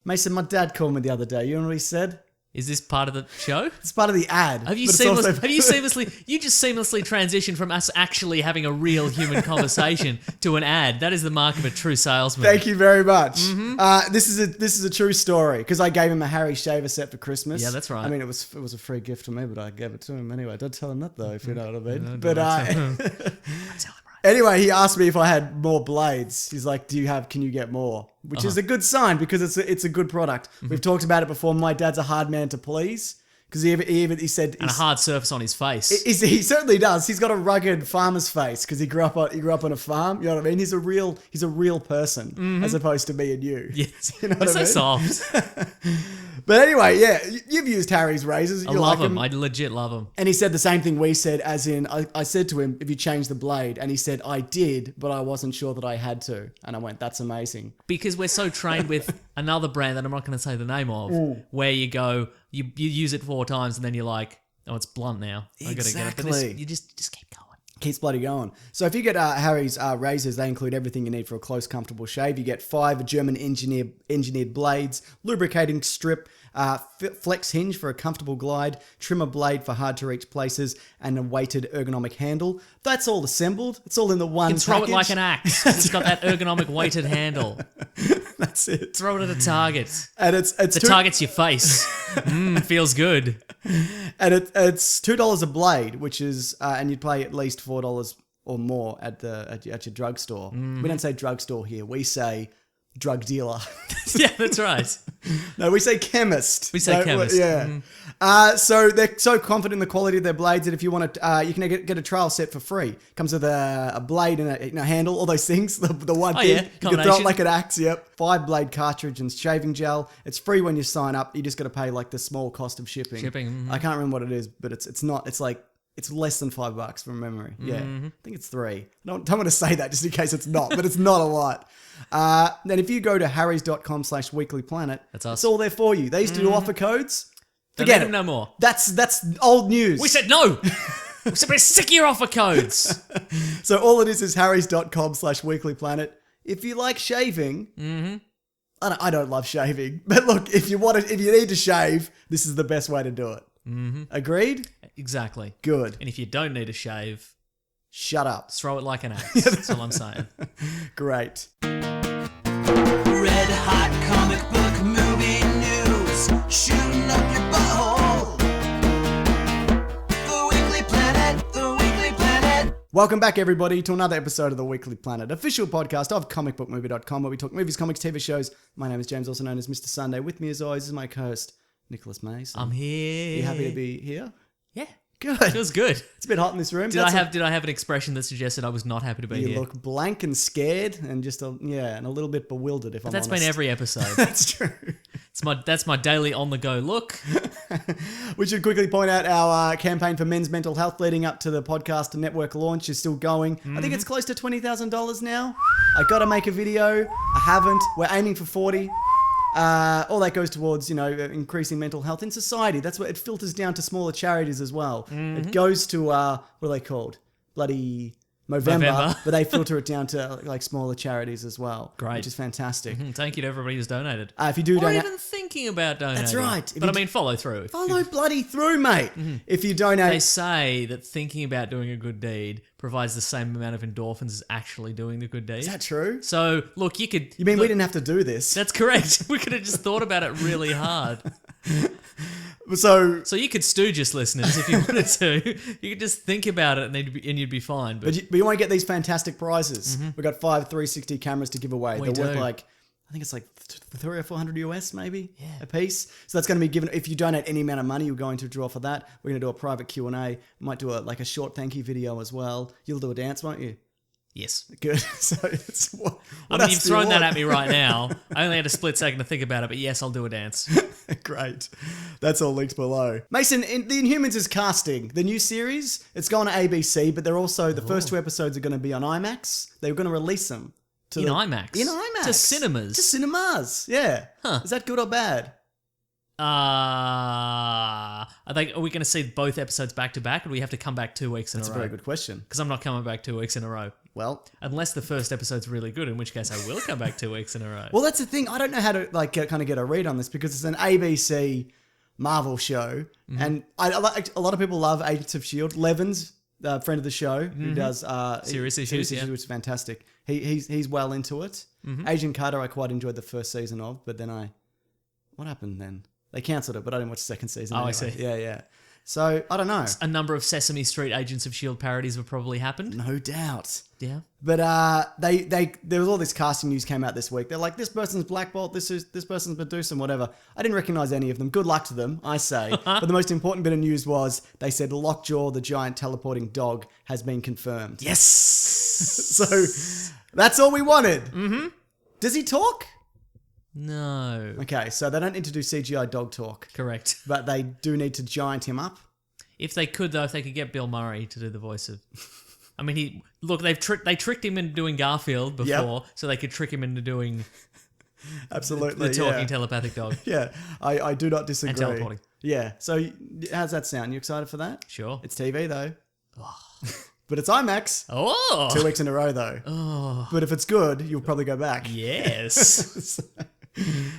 Mason, my dad called me the other day. You know what he said? Is this part of the show? It's part of the ad. You just seamlessly transitioned from us actually having a real human conversation to an ad. That is the mark of a true salesman. Thank you very much. This is a true story because I gave him a Harry shaver set for Christmas. Yeah, that's right. I mean, it was a free gift for me, but I gave it to him anyway. Don't tell him that though, if you know what I mean. Don't tell him. Anyway, he asked me if I had more blades. He's like, can you get more? Which is a good sign because it's a good product. We've talked about it before. My dad's a hard man to please because he said... And a hard surface on his face. He certainly does. He's got a rugged farmer's face because he grew up on a farm. You know what I mean? He's a real person as opposed to me and you. Yes. You know what I mean? So soft. But anyway, yeah, you've used Harry's razors. I love them. I legit love them. And he said the same thing we said, as in, I said to him, if you change the blade, and he said, I did, but I wasn't sure that I had to. And I went, that's amazing. Because we're so trained with another brand that I'm not going to say the name of, where you go, you use it 4 times, and then you're like, oh, it's blunt now. I got to get it. But this, you just keep going. Keeps bloody going. So if you get Harry's razors, they include everything you need for a close, comfortable shave. You get 5 German engineered blades, lubricating strip, flex hinge for a comfortable glide, trimmer blade for hard to reach places, and a weighted ergonomic handle. That's all assembled. It's all in the one package. You can throw it like an axe. It's got that ergonomic weighted handle. That's it. Throw it at a target. And it's the target's your face. Feels good. And it's $2 a blade, which is and you'd pay at least $4 or more at your drugstore. We don't say drugstore here. We say drug dealer. Yeah, that's right. No, we say chemist. We say chemist. Yeah. So they're so confident in the quality of their blades that if you want to, you can get a trial set for free. Comes with a blade and a handle, all those things. The one thing. Yeah. You can throw it like an axe, yep. 5 blade cartridge and shaving gel. It's free when you sign up. You just got to pay like the small cost of shipping. I can't remember what it is, but it's less than $5 from memory. Yeah. I think it's 3. I don't want to say that just in case it's not, but it's not a lot. Then if you go to harrys.com/weeklyplanet, that's us. It's all there for you. They used to do offer codes. Forget it. No more. That's old news. We said no. We said we're sick of your offer codes. So all it is harrys.com/weeklyplanet. If you like shaving, I don't love shaving, but look, if you need to shave, this is the best way to do it. Agreed? Exactly. Good. And if you don't need a shave, shut up. Throw it like an axe. That's all I'm saying. Great. Red hot comic book movie news, shooting up your butthole. The Weekly Planet, the Weekly Planet. Welcome back, everybody, to another episode of The Weekly Planet, official podcast of comicbookmovie.com, where we talk movies, comics, TV shows. My name is James, also known as Mr. Sunday. With me, as always, is my co-host, Nicholas Mason. I'm here. Are you happy to be here? Yeah. Good. Feels good. It's a bit hot in this room. Did I have an expression that suggested I was not happy to be here? You look blank and scared and just and a little bit bewildered, if I'm honest. That's been every episode. That's true. That's my daily on the go look. We should quickly point out our campaign for men's mental health leading up to the podcast network launch is still going. I think it's close to $20,000 now. I got to make a video. I haven't. We're aiming for 40. All that goes towards, increasing mental health in society. That's what it filters down to smaller charities as well. It goes to, what are they called? Bloody Movember. But they filter it down to like smaller charities as well. Great. Which is fantastic. Thank you to everybody who's donated. If you do donate. Or even thinking about donating. That's right. But I mean, follow through. Follow bloody through, mate. If you donate. They say that thinking about doing a good deed provides the same amount of endorphins as actually doing the good deed. Is that true? So, look, you could... You mean we didn't have to do this? That's correct. We could have just thought about it really hard. So you could stooge us, listeners, if you wanted to. You could just think about it and you'd be fine. But you want to get these fantastic prizes. We've got 5 360 cameras to give away. They're worth like... I think it's like $300 or $400 US maybe a piece. So that's going to be given. If you donate any amount of money, you're going to draw for that. We're going to do a private Q&A. Might do a short thank you video as well. You'll do a dance, won't you? Yes. Good. So it's what you've thrown that at me right now. I only had a split second to think about it, but yes, I'll do a dance. Great. That's all linked below. Mason, The Inhumans is casting the new series. It's going to ABC, but they're also, the first 2 episodes are going to be on IMAX. They're going to release them. IMAX? In IMAX. To cinemas? To cinemas, yeah. Huh. Is that good or bad? Are we going to see both episodes back to back, or do we have to come back 2 weeks in a row? That's a very good question. Because I'm not coming back 2 weeks in a row. Well, Unless the first episode's really good, in which case I will come back 2 weeks in a row. well, that's the thing. I don't know how to kind of get a read on this because it's an ABC Marvel show, and a lot of people love Agents of Shield. Levin's friend of the show who does Serious Issues, yeah. which is fantastic. He's well into it. Agent Carter, I quite enjoyed the first season of, but then what happened then? They cancelled it, but I didn't watch the second season. Oh, I anyway. see. Yeah. So I don't know. A number of Sesame Street Agents of S.H.I.E.L.D. parodies have probably happened. No doubt. Yeah. But there was all this casting news came out this week. They're like, this person's Black Bolt, this person's Medusa, and whatever. I didn't recognize any of them. Good luck to them, I say. But the most important bit of news was they said Lockjaw, the giant teleporting dog, has been confirmed. Yes. So that's all we wanted. Mm-hmm. Does he talk? No. Okay, so they don't need to do CGI dog talk, Correct. but they do need to giant him up. If they could, though, if they could get Bill Murray to do the voice of... I mean, they tricked him into doing Garfield before, so they could trick him into doing Absolutely, the talking telepathic dog. Yeah, I do not disagree. And teleporting. Yeah, so how's that sound? You excited for that? Sure. It's TV though. But it's IMAX. Oh! 2 weeks in a row though. Oh. But if it's good, you'll probably go back. Yes.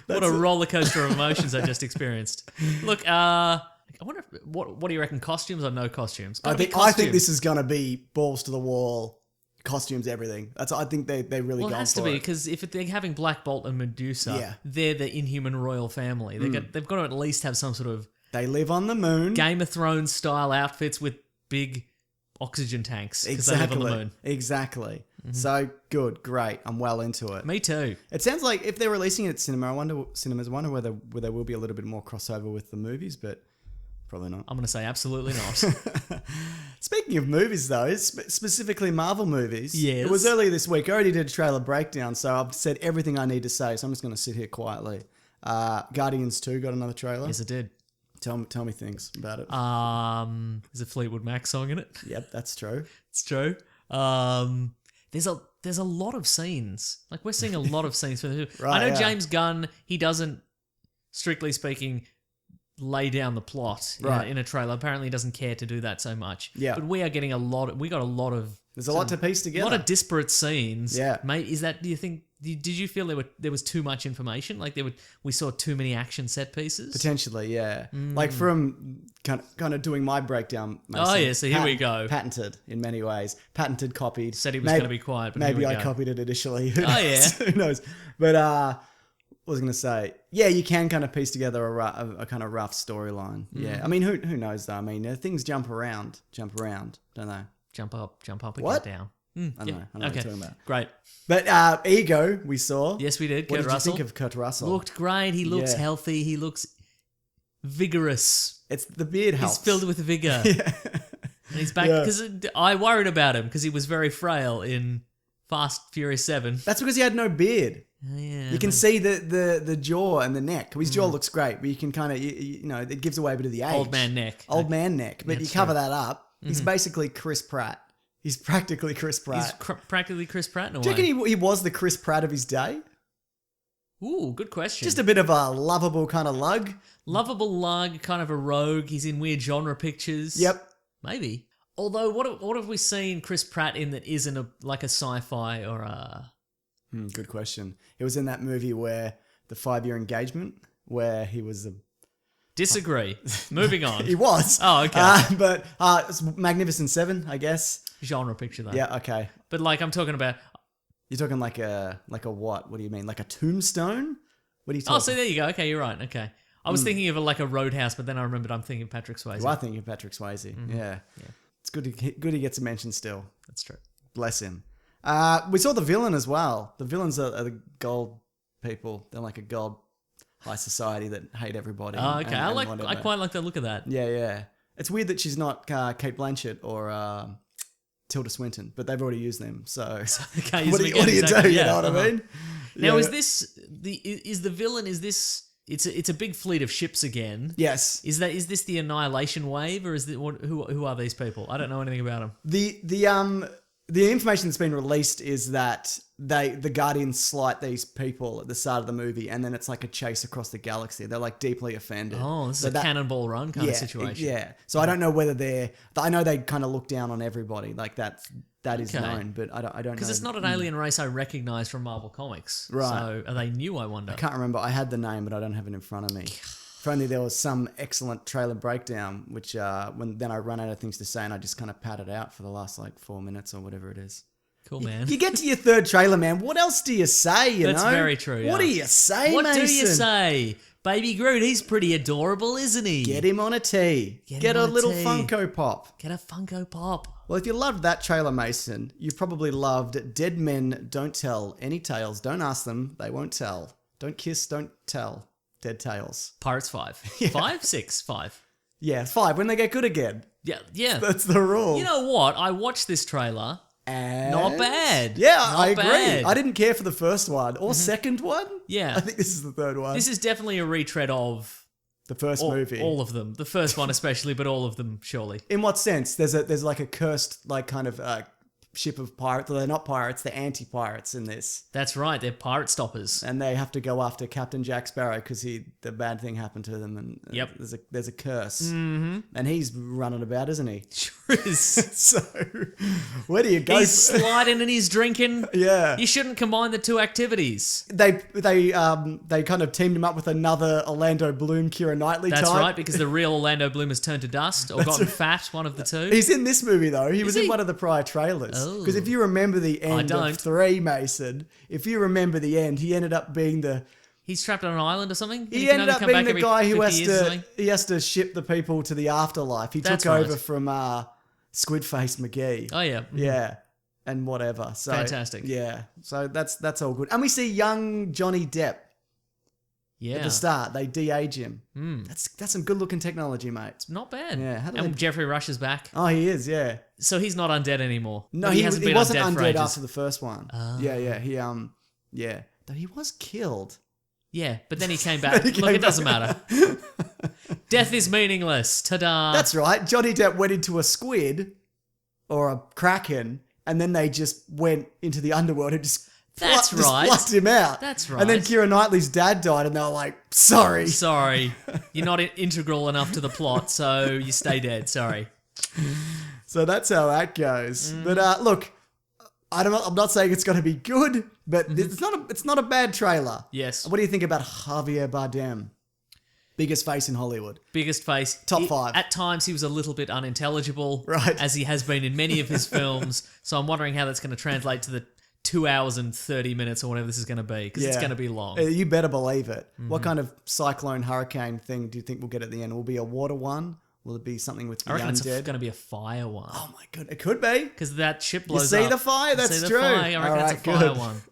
What a roller coaster of emotions I just experienced. Look, I wonder what do you reckon? Costumes or no costumes? I think this is gonna be balls to the wall, costumes, everything. I think they really Well, it gone has to for be it. because if they're having Black Bolt and Medusa, Yeah. they're the Inhuman royal family. They've got to at least have some sort of They live on the moon. Game of Thrones style outfits with big oxygen tanks because they live on the moon. Exactly. So good, great. I'm well into it. Me too. It sounds like if they're releasing it at cinemas, I wonder whether there will be a little bit more crossover with the movies, but probably not. I'm going to say absolutely not. Speaking of movies, though, specifically Marvel movies, Yes. it was earlier this week. I already did a trailer breakdown, so I've said everything I need to say, so I'm just going to sit here quietly. Guardians 2 got another trailer. Yes, it did. Tell me things about it. There's a Fleetwood Mac song in it. Yep, that's true. It's true. There's a lot of scenes. Like we're seeing a lot of scenes. Right, I know yeah. James Gunn, he doesn't, strictly speaking, lay down the plot Right. in a trailer. Apparently he doesn't care to do that so much. Yeah. But we are getting we got a lot of... There's a lot to piece A together. lot of disparate scenes. Yeah. Mate, do you think... Did you feel there was too much information? Like we saw too many action set pieces? Potentially, yeah. Like from kind of doing my breakdown. Oh, Mason, yeah, so here we go. Patented in many ways. Patented, copied. Said he was going to be quiet, but maybe here we I go. copied it initially. Who Oh, knows? yeah. Who knows? But what was I going to say? Yeah, you can kind of piece together a kind of rough storyline. Yeah, I mean, who knows though? I mean, things jump around, don't they? Jump up, and What? get down. I don't know what you're talking about. Great. But Ego, we saw. Yes, we did. What Kurt did Russell. you think of Kurt Russell? Looked great. He looks Yeah. healthy. He looks vigorous. It's the beard helps. He's filled with vigor. Yeah. And he's back because I worried about him because he was very frail in Fast Furious 7. That's because he had no beard. Yeah, You can see the jaw and the neck. His jaw looks great, but you can kind of, you know, it gives away a bit of the age. old man neck. Old man neck. But you That's cover true. that up. He's basically Chris Pratt. He's practically Chris Pratt. He's practically Chris Pratt in a Do you way. reckon he was the Chris Pratt of his day? Ooh, good question. Just a bit of a lovable kind of lug. Lovable lug, kind of a rogue. He's in weird genre pictures. Yep. Maybe. Although, what have we seen Chris Pratt in that isn't like a sci-fi or a... Good question. He was in that movie where the 5-year engagement, where he was a... Disagree. Moving on. He was. Oh, okay. But it's Magnificent Seven, I guess. Genre picture, though. Yeah, okay. But like, I'm talking about... You're talking like a what? What do you mean? Like a tombstone? What are you talking? Oh, so there you go. Okay, you're right. Okay. I was thinking of like a Roadhouse, but then I remembered I'm thinking Patrick Swayze. You are thinking of Patrick Swayze. Yeah. It's good he gets a mention still. That's true. Bless him. We saw the villain as well. The villains are the gold people. They're like a gold high society that hate everybody. Oh, okay. and I whatever. quite like the look of that. Yeah. It's weird that she's not Kate Blanchett or Tilda Swinton, but they've already used them. So Okay, what do again, you exactly. do? Yeah, You know what I mean? Now, Yeah. is the villain? Is this? It's a big fleet of ships again. Yes. Is this the Annihilation Wave, or is it who are these people? I don't know anything about them. The information that's been released is that the Guardians slight these people at the start of the movie, and then it's like a chase across the galaxy. They're like deeply offended. Oh, this is So a that- Cannonball Run kind of situation. Yeah. So I don't know whether I know they kind of look down on everybody. Like that's that is Okay. known, but I don't know. Because it's not an alien race I recognize from Marvel Comics. Right. So are they new, I wonder? I can't remember. I had the name, but I don't have it in front of me. If only there was some excellent trailer breakdown, which then I run out of things to say and I just kind of pad it out for the last 4 minutes or whatever it is. Cool, man. You get to your third trailer, man. What else do you say, you That's know? very true, What yeah. do you say, What Mason? do you say? Baby Groot, he's pretty adorable, isn't he? Get him on a tee. Get Get him a on a little tee. Funko Pop. Get a Funko Pop. Well, if you loved that trailer, Mason, you probably loved Dead Men Don't Tell Any Tales. Don't ask them. They won't tell. Don't kiss, don't tell. Dead Tales. Pirates 5. 5? 6? 5. Yeah, 5 when they get good again. Yeah. That's the rule. You know what? I watched this trailer. And Not bad. Yeah, Not I agree. bad. I didn't care for the first one or second one. Yeah. I think this is the third one. This is definitely a retread of the first movie. all of them. The first one especially, but all of them, surely. In what sense? There's like a cursed kind of ship of pirates. They're not pirates. They're anti-pirates in this, That's right. They're pirate stoppers. and they have to go after Captain Jack Sparrow because the bad thing happened to them, and Yep. there's a curse, and he's running about, isn't he? Sure is. So where do you go? He's sliding and he's drinking. Yeah. You shouldn't combine the two activities. They kind of teamed him up with another Orlando Bloom, Keira Knightley That's type. right, because the real Orlando Bloom has turned to dust or gotten fat, one of the two. He's in this movie though. He was in he? one of the prior trailers. Oh. Because if you remember the end don't. of 3, Mason, if you remember the end, he ended up being He's trapped on an island or something? he can ended only up come being back the every guy who 50 years or something? has to ship the people to the afterlife. He That's took over right. from Squidface McGee. Oh, yeah. Yeah. And whatever. So Fantastic. Yeah. So that's all good. And we see young Johnny Depp Yeah. at the start. They de-age him. That's some good looking technology, mate. Not bad. Yeah, how do And they- Jeffrey Rush is back. Oh, he is, yeah. So he's not undead anymore. No, But he hasn't been wasn't undead for undead ages. after the first one. Yeah, he yeah. Though he was killed. Yeah, but then he came back. Then he Look, came it doesn't matter. Death is meaningless. Ta-da. That's right. Johnny Depp went into a squid or a kraken, and then they just went into the underworld and just That's just right. flushed him out. That's And then right. Keira Knightley's dad died, and they were like, "Sorry." Sorry. You're not integral enough to the plot, so you stay dead. Sorry. So that's how that goes. Mm. But look, I'm not saying it's going to be good, but it's not a bad trailer. Yes. What do you think about Javier Bardem? Biggest face in Hollywood. Biggest face. Top 5. At times, he was a little bit unintelligible. Right. As he has been in many of his films. So I'm wondering how that's going to translate to the 2 hours and 30 minutes or whatever this is going to be. Because it's going to be long. You better believe it. What Mm-hmm. kind of cyclone hurricane thing do you think we'll get at the end? Will it be a water one? Will it be something with the I reckon it's undead? going to be a fire one. Oh my god, it could be. Because that ship You blows see up. the fire? You That's see the true. Fire. I reckon All it's a right, fire good. one.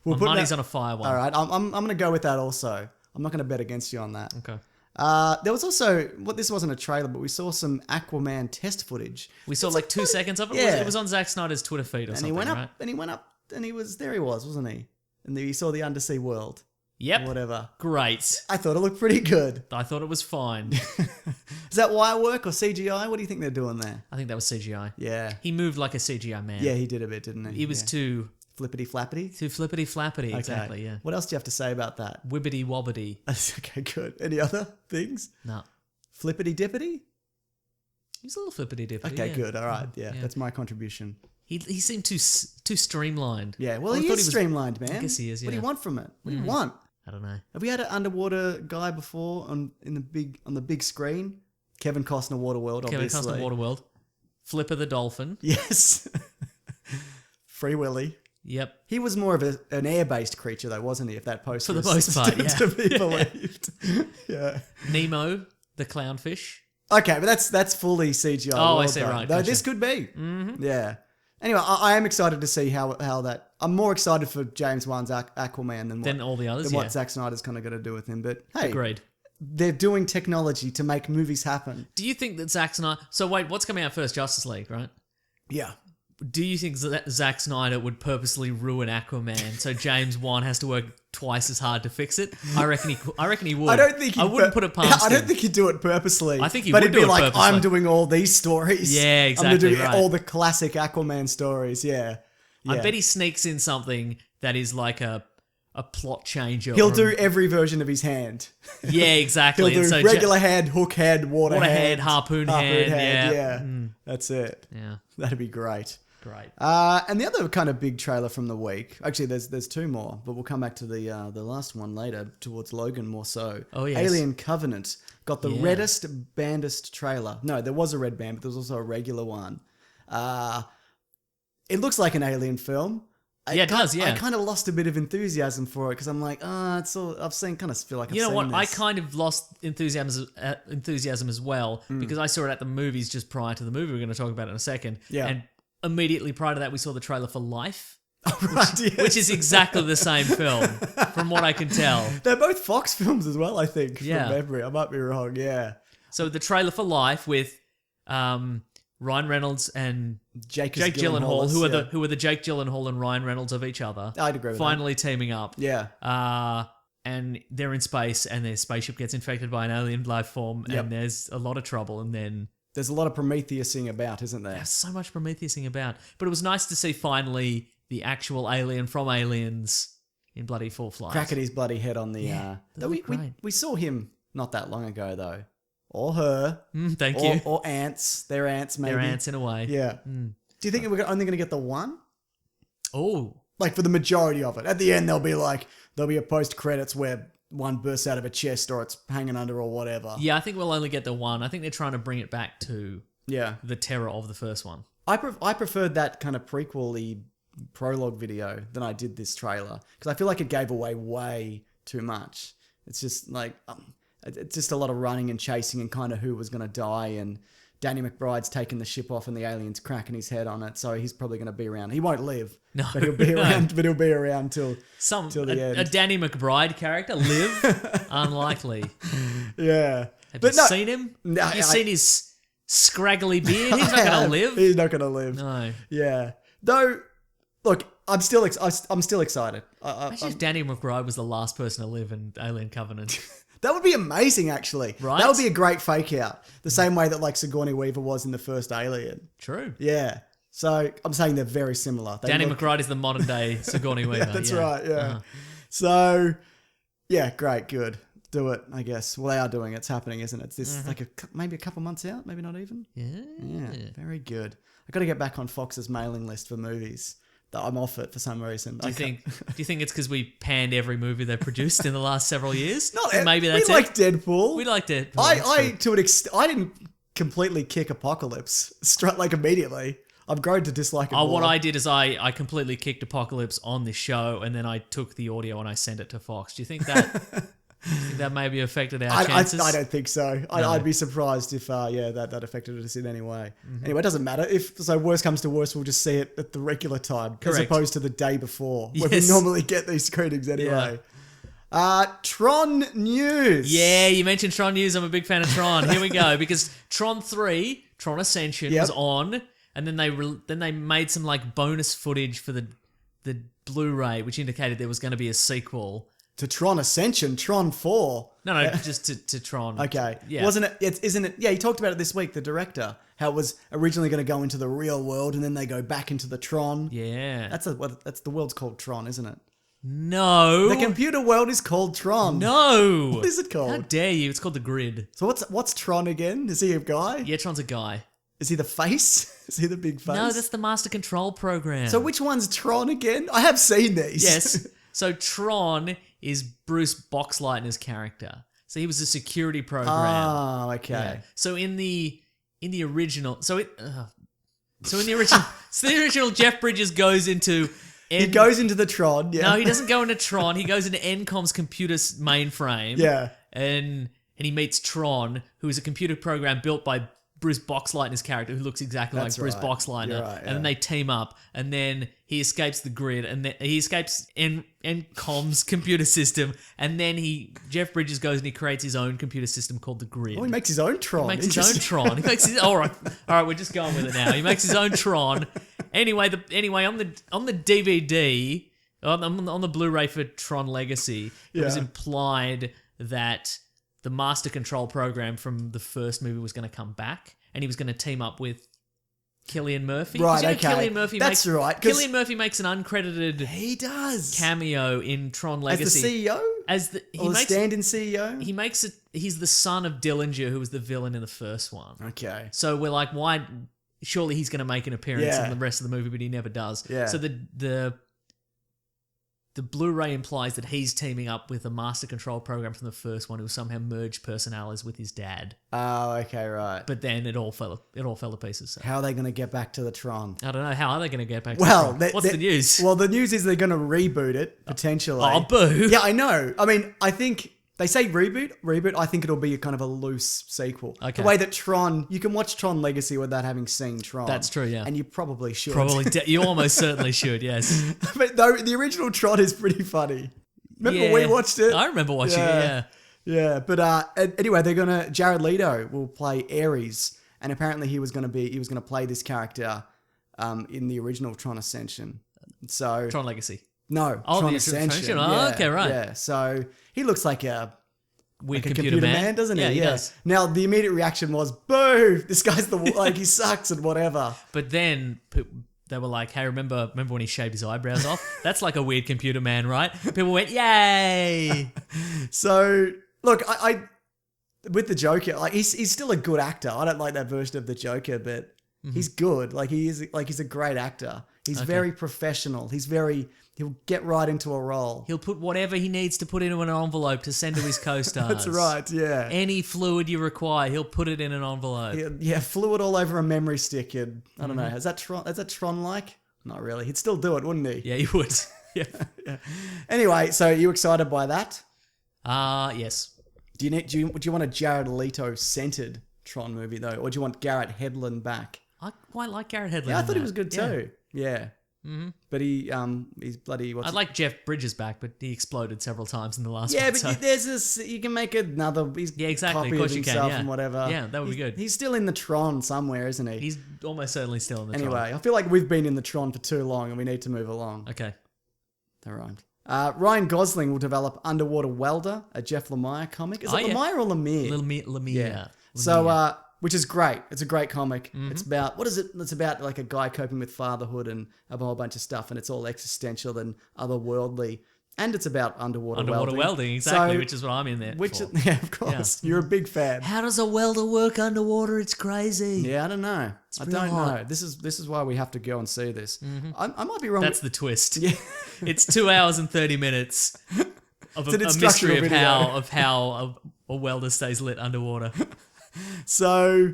We'll My put money's that- on a fire one. All right, I'm going to go with that also. I'm not going to bet against you on that. Okay. There was also, this wasn't a trailer, but we saw some Aquaman test footage. We saw like 2 seconds of it. Yeah. It was on Zack Snyder's Twitter feed or And something, he went up, right? and he was, there he was, wasn't he? And he saw the undersea world. Yep. Whatever. Great. I thought it looked pretty good. I thought it was fine. Is that wire work or CGI? What do you think they're doing there? I think that was CGI. Yeah. He moved like a CGI man. Yeah, he did a bit, didn't he? He was Yeah. too Flippity flappity. flippity flappity. Okay. Exactly, yeah. What else do you have to say about that? Wibbity wobbity. Okay, good. Any other things? No. Flippity dippity? He was a little flippity dippity. Okay, yeah. good. All right. Yeah, Yeah. that's my contribution. He seemed too streamlined. Yeah, well, I he thought is streamlined, man. I guess he is, What do you yeah. want from it? What do you want? I don't know. Have we had an underwater guy before on the big screen? Kevin Costner, Waterworld, Kevin obviously. Costner, Waterworld. Flipper the dolphin. Yes. Free Willy. Yep. He was more of an air-based creature, though, wasn't he? If that poster For the is most part, to yeah. be believed. Yeah. Nemo the clownfish. Okay, but that's fully CGI. Oh, I world, see, though. right, Though gotcha. this could be. Mm-hmm. Yeah. Anyway, I am excited to see how that. I'm more excited for James Wan's Aquaman than All the others, what yeah. Zack Snyder's kind of got to do with him. But hey, Agreed. they're doing technology to make movies happen. Do you think that Zack Snyder... So wait, what's coming out first? Justice League, right? Yeah. Do you think that Zack Snyder would purposely ruin Aquaman so James Wan has to work twice as hard to fix it? I reckon he would. I don't think I wouldn't put it past I don't him. think he'd do it purposely. I think he but would it'd be do it like, purposely. I'm doing all these stories. Yeah, I'm exactly, doing right. all the classic Aquaman stories. Yeah. I bet he sneaks in something that is like a plot changer. He'll or do every version of his hand. Yeah, exactly. He'll And do so regular hand, hook hand, water Water hand, hand, harpoon hand, yeah. Yeah. That's it. Yeah. That'd be great. Great. And the other kind of big trailer from the week, actually, there's two more, but we'll come back to the last one later, towards Logan more so. Oh, yes. Alien Covenant got the reddest, bandest trailer. No, there was a red band, but there was also a regular one. It looks like an Alien film. It does, yeah. I kind of lost a bit of enthusiasm for it because I'm like, it's all I've seen. Kind of feel like I've seen You know what? this. I kind of lost enthusiasm as well because I saw it at the movies just prior to the movie. We're going to talk about it in a second. Yeah. And immediately prior to that, we saw the trailer for Life, Right, yes. which is exactly the same film, from what I can tell. They're both Fox films as well, I think, from Yeah. memory. I might be wrong, yeah. So the trailer for Life with Ryan Reynolds and Jake Gyllenhaal, yeah. who are the Jake Gyllenhaal and Ryan Reynolds of each other. I'd agree with finally teaming up. that. Yeah. And they're in space, and their spaceship gets infected by an alien life form, Yep. and there's a lot of trouble. And then There's a lot of Prometheusing about, isn't there? there's so much Prometheusing about. But it was nice to see finally the actual alien from Aliens in bloody full flight. Cracking his bloody head on the... Yeah, though they look great. we saw him not that long ago, though. Or her. Thank you. Or ants. They're ants, maybe. They're ants in a way. Yeah. Do you think we're only going to get the one? Oh, Like, for the majority of it. At the end, there'll be a post-credits where one bursts out of a chest or it's hanging under or whatever. yeah. I think we'll only get the one. I think they're trying to bring it back to Yeah. the terror of the first one. I preferred that kind of prequel-y prologue video than I did this trailer because I feel like it gave away way too much. It's just like it's just a lot of running and chasing and kind of who was going to die, and Danny McBride's taking the ship off and the alien's cracking his head on it, so he's probably going to be around. He won't live, No, but he'll be around. But he'll be around till the end. A Danny McBride character live? Unlikely. Yeah, Have you seen him? No, Have you seen his scraggly beard? He's not I going have. to live. He's not going to live. No. Yeah, though. Look, I'm still excited. Imagine if Danny McBride was the last person to live in Alien Covenant. That would be amazing, actually. Right? That would be a great fake out. The same way that like Sigourney Weaver was in the first Alien. True. Yeah. So I'm saying they're very similar. Danny McBride is the modern day Sigourney Weaver. That's yeah. right, yeah. Uh-huh. So, yeah, great, good. Do it, I guess. Well, they are doing it. It's happening, isn't it? It's this like maybe a couple months out, maybe not even. Yeah. Yeah, very good. I got to get back on Fox's mailing list for movies. I'm off it for some reason. Do you think it's because we panned every movie they produced in the last several years? Not Maybe that's we it. like Deadpool. We liked it. I to an extent, I didn't completely kick Apocalypse straight like immediately. I've grown to dislike it more. What I did is I completely kicked Apocalypse on this show, and then I took the audio and I sent it to Fox. Do you think that maybe affected our chances? I don't think so. I'd be surprised if that affected us in any way. Anyway, it doesn't matter. If worst comes to worst, we'll just see it at the regular time as Correct. opposed to the day before when we Yes. normally get these screenings anyway. Tron news. Yeah, you mentioned Tron news. I'm a big fan of Tron. Here we go. Because Tron 3, Tron Ascension, Yep. was on, and then they made some like bonus footage for the Blu-ray, which indicated there was going to be a sequel. To Tron Ascension, Tron 4. No, just to Tron. Okay. Yeah. Wasn't it? Isn't it? Yeah, he talked about it this week, the director, how it was originally going to go into the real world and then they go back into the Tron. Yeah. That's the world's called Tron, isn't it? No. The computer world is called Tron. No. What is it called? How dare you? It's called the Grid. So what's Tron again? Is he a guy? Yeah, Tron's a guy. Is he the face? Is he the big face? No, that's the Master Control program. So which one's Tron again? I have seen these. Yes. So Tron is Bruce Boxleitner's character. So he was a security program. Oh, okay. Yeah. So in the original, so in the original, Jeff Bridges goes into. He goes into the Tron. Yeah. No, he doesn't go into Tron. He goes into Encom's computer mainframe. Yeah. And he meets Tron, who is a computer program built by Bruce Boxleitner's character, who looks exactly That's like Bruce right. Boxleitner. You're right, And then they team up, and then he escapes the Grid, and then he escapes Encom's computer system, and then Jeff Bridges goes and he creates his own computer system called the Grid. Oh, he makes his own Tron. He makes his own Tron. He makes his all right. We're just going with it now. He makes his own Tron. Anyway, on the DVD, on the Blu-ray for Tron Legacy, it was Yeah. implied that the Master Control program from the first movie was going to come back, and he was going to team up with Cillian Murphy. 'Cause Right, you know okay. Cillian Murphy That's right, 'cause- Cillian Murphy makes an uncredited He does. cameo in Tron As Legacy the CEO? Or the stand-in CEO? He makes it. He's the son of Dillinger, who was the villain in the first one. Okay. So we're like, why? surely he's going to make an appearance Yeah. in the rest of the movie, but he never does. Yeah. So the Blu-ray implies that he's teaming up with a master control program from the first one who somehow merged personalities with his dad. Oh, okay, right. But then it all fell to pieces. So. How are they going to get back to the Tron? I don't know. How are they going to get back to Well, the Tron? What's the news? Well, the news is they're going to reboot it, potentially. Oh, boo. Yeah, I know. I mean, I think they say reboot. I think it'll be a kind of a loose sequel. Okay. The way that Tron, you can watch Tron Legacy without having seen Tron. That's true, yeah. And you probably should. Probably. You almost certainly should, yes. But though the original Tron is pretty funny. Remember we watched it? I remember watching it, yeah. Yeah, but anyway, Jared Leto will play Ares, and apparently he was gonna play this character in the original Tron Ascension. So Tron Legacy. no, Oh, Tron the Ascension. Oh, okay, right. Yeah, so he looks like a Weird computer man, doesn't he? Yeah, he does. Now the immediate reaction was, "Boo! This guy's he sucks and whatever." But then they were like, "Hey, remember when he shaved his eyebrows off? That's like a weird computer man, right?" People went, "Yay!" So look, I with the Joker, he's still a good actor. I don't like that version of the Joker, but he's good. He's a great actor. He's very professional. He'll get right into a role. He'll put whatever he needs to put into an envelope to send to his co-stars. That's right, yeah. Any fluid you require, he'll put it in an envelope. Yeah, fluid all over a memory stick. And I don't know. Is that Tron like? Not really. He'd still do it, wouldn't he? Yeah, he would. Yeah. Anyway, so are you excited by that? Yes. Do you want a Jared Leto centered Tron movie though, or do you want Garrett Hedlund back? I quite like Garrett Hedlund. Yeah, I in thought he that. was good too. Yeah. Mm-hmm. But he's bloody. I'd like Jeff Bridges back, but he exploded several times in the last Yeah, one. but so. there's this. You can make another. Yeah, exactly. Copy Of course of you can. himself Yeah. and whatever. Yeah, that would be good. He's still in the Tron somewhere, isn't he? He's almost certainly still in the Anyway, Tron. I feel like we've been in the Tron for too long, and we need to move along. Okay. That rhymed. Ryan Gosling will develop Underwater Welder, a Jeff Lemire comic. Is it yeah. Lemire or Lemire? Lemire. Yeah. So, which is great. It's a great comic. It's about, what is it? It's about like a guy coping with fatherhood and a whole bunch of stuff, and it's all existential and otherworldly. And it's about underwater welding, exactly, So- which is what I'm in there for. Yeah, of course. You're a big fan. How does a welder work underwater? It's crazy. Yeah, I don't know. I real don't hot. know. This is why we have to go and see this. I might be wrong. That's the twist. Yeah. It's 2 hours and 30 minutes of It's an a instructional mystery video. of how a welder stays lit underwater. So,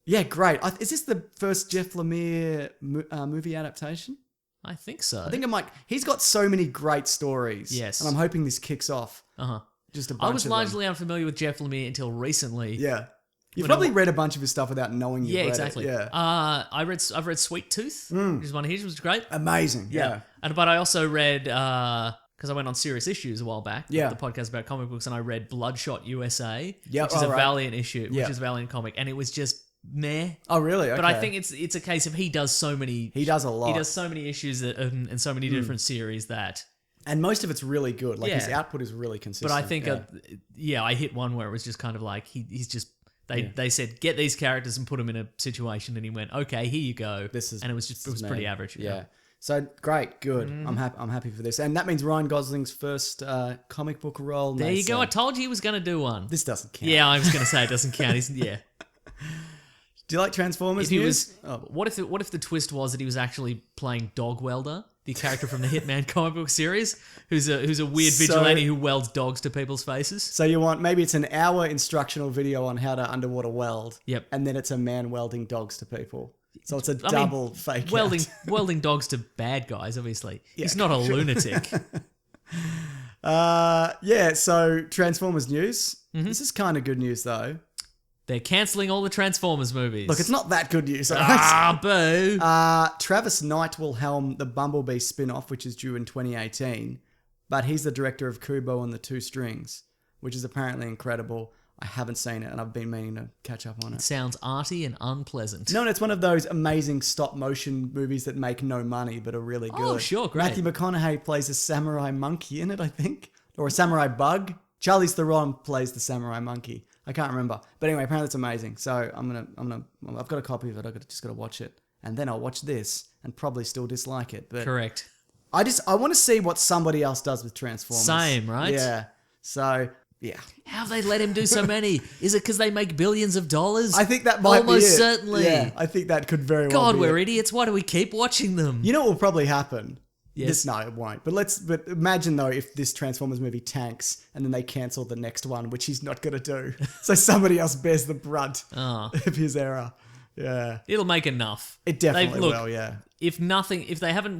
yeah, great. Is this the first Jeff Lemire movie adaptation? I think so. I think it might. He's got so many great stories. Yes. And I'm hoping this kicks off. Uh-huh. Just a bunch I was of largely unfamiliar with Jeff Lemire until recently. them. Yeah. You've When probably I- read a bunch of his stuff without knowing you Yeah, read exactly. it. Yeah. I've read Sweet Tooth, which is one of his, which was great. Amazing. Yeah. But I also read because I went on Serious Issues a while back. Yeah. The podcast about comic books, and I read Bloodshot USA, Yep, which is a right. Valiant issue, Yeah. which is a Valiant comic, and it was just meh. Oh, really? Okay. But I think it's a case of he does so many. he does a lot. He does so many issues and so many different series that. And most of it's really good. Like his Yeah. output is really consistent. But I think, yeah. I hit one where it was just kind of like he's just. They said get these characters and put them in a situation, and he went, okay, here you go. And it was pretty me. average. Yeah. So great, good. I'm happy for this, and that means Ryan Gosling's first comic book role. There you go. I told you he was going to do one. This doesn't count. Yeah, I was going to say it doesn't count. Yeah. Do you like Transformers? If he news? was, what if the twist was that he was actually playing Dog Welder, the character from the Hitman comic book series, who's a weird vigilante who welds dogs to people's faces? So you want, maybe it's an hour instructional video on how to underwater weld. Yep. And then it's a man welding dogs to people. So it's a double fake welding out. welding dogs to bad guys. Obviously, he's not a lunatic. Yeah. So Transformers news. Mm-hmm. This is kind of good news though. They're cancelling all the Transformers movies. Look, it's not that good news. boo. Travis Knight will helm the Bumblebee spin-off, which is due in 2018. But he's the director of Kubo and the Two Strings, which is apparently incredible. I haven't seen it, and I've been meaning to catch up on it. Sounds arty and unpleasant. No, and it's one of those amazing stop-motion movies that make no money but are really good. Oh, sure, great. Matthew McConaughey plays a samurai monkey in it, I think, or a samurai bug. Charlize Theron plays the samurai monkey. I can't remember, but anyway, apparently it's amazing. So I've got a copy of it. Just got to watch it, and then I'll watch this and probably still dislike it. But Correct. I want to see what somebody else does with Transformers. Same, right? Yeah. So Yeah. How have they let him do so many? Is it because they make billions of dollars? I think that might be Almost it. certainly. Yeah, I think that could very well God, be we're it. idiots. Why do we keep watching them? You know what will probably happen? Yes. No, it won't. But imagine though if this Transformers movie tanks and then they cancel the next one, which he's not gonna do. So somebody else bears the brunt of his error. Yeah. It'll make enough. It definitely Look, will, yeah. If they haven't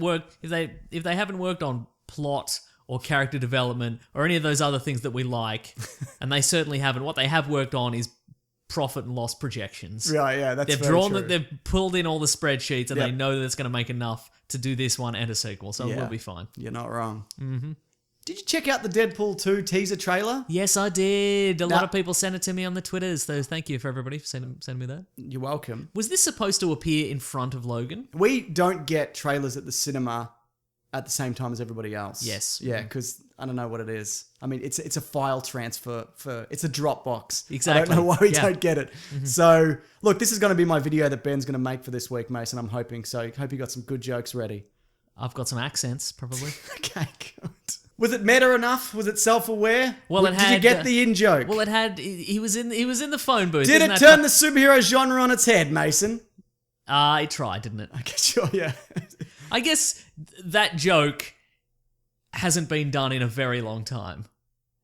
worked on plot or character development or any of those other things that we like, and they certainly haven't, what they have worked on is profit and loss projections. Right, yeah, that's They've very drawn true. that, they've pulled in all the spreadsheets, and Yep. they know that it's going to make enough to do this one and a sequel, so Yeah. we'll be fine. You're not wrong. Mm-hmm. Did you check out the Deadpool 2 teaser trailer? Yes, I did. A Now- lot of people sent it to me on the Twitters, so thank you for everybody for sending me that. You're welcome. Was this supposed to appear in front of Logan? We don't get trailers at the cinema at the same time as everybody else. Yes. Yeah, because I don't know what it is. I mean, it's a file transfer it's a Dropbox. I Exactly. don't know why we Yeah. don't get it. So, look, this is going to be my video that Ben's going to make for this week, Mason. I'm hoping. So, hope you got some good jokes ready. I've got some accents, probably. Okay, good. Was it meta enough? Was it self-aware? Well, it Did you had, get the in-joke? Well, it had. He was in the phone booth. Did Isn't it that turn the superhero genre on its head, Mason? It tried, didn't it? Okay, sure, yeah. I guess that joke hasn't been done in a very long time.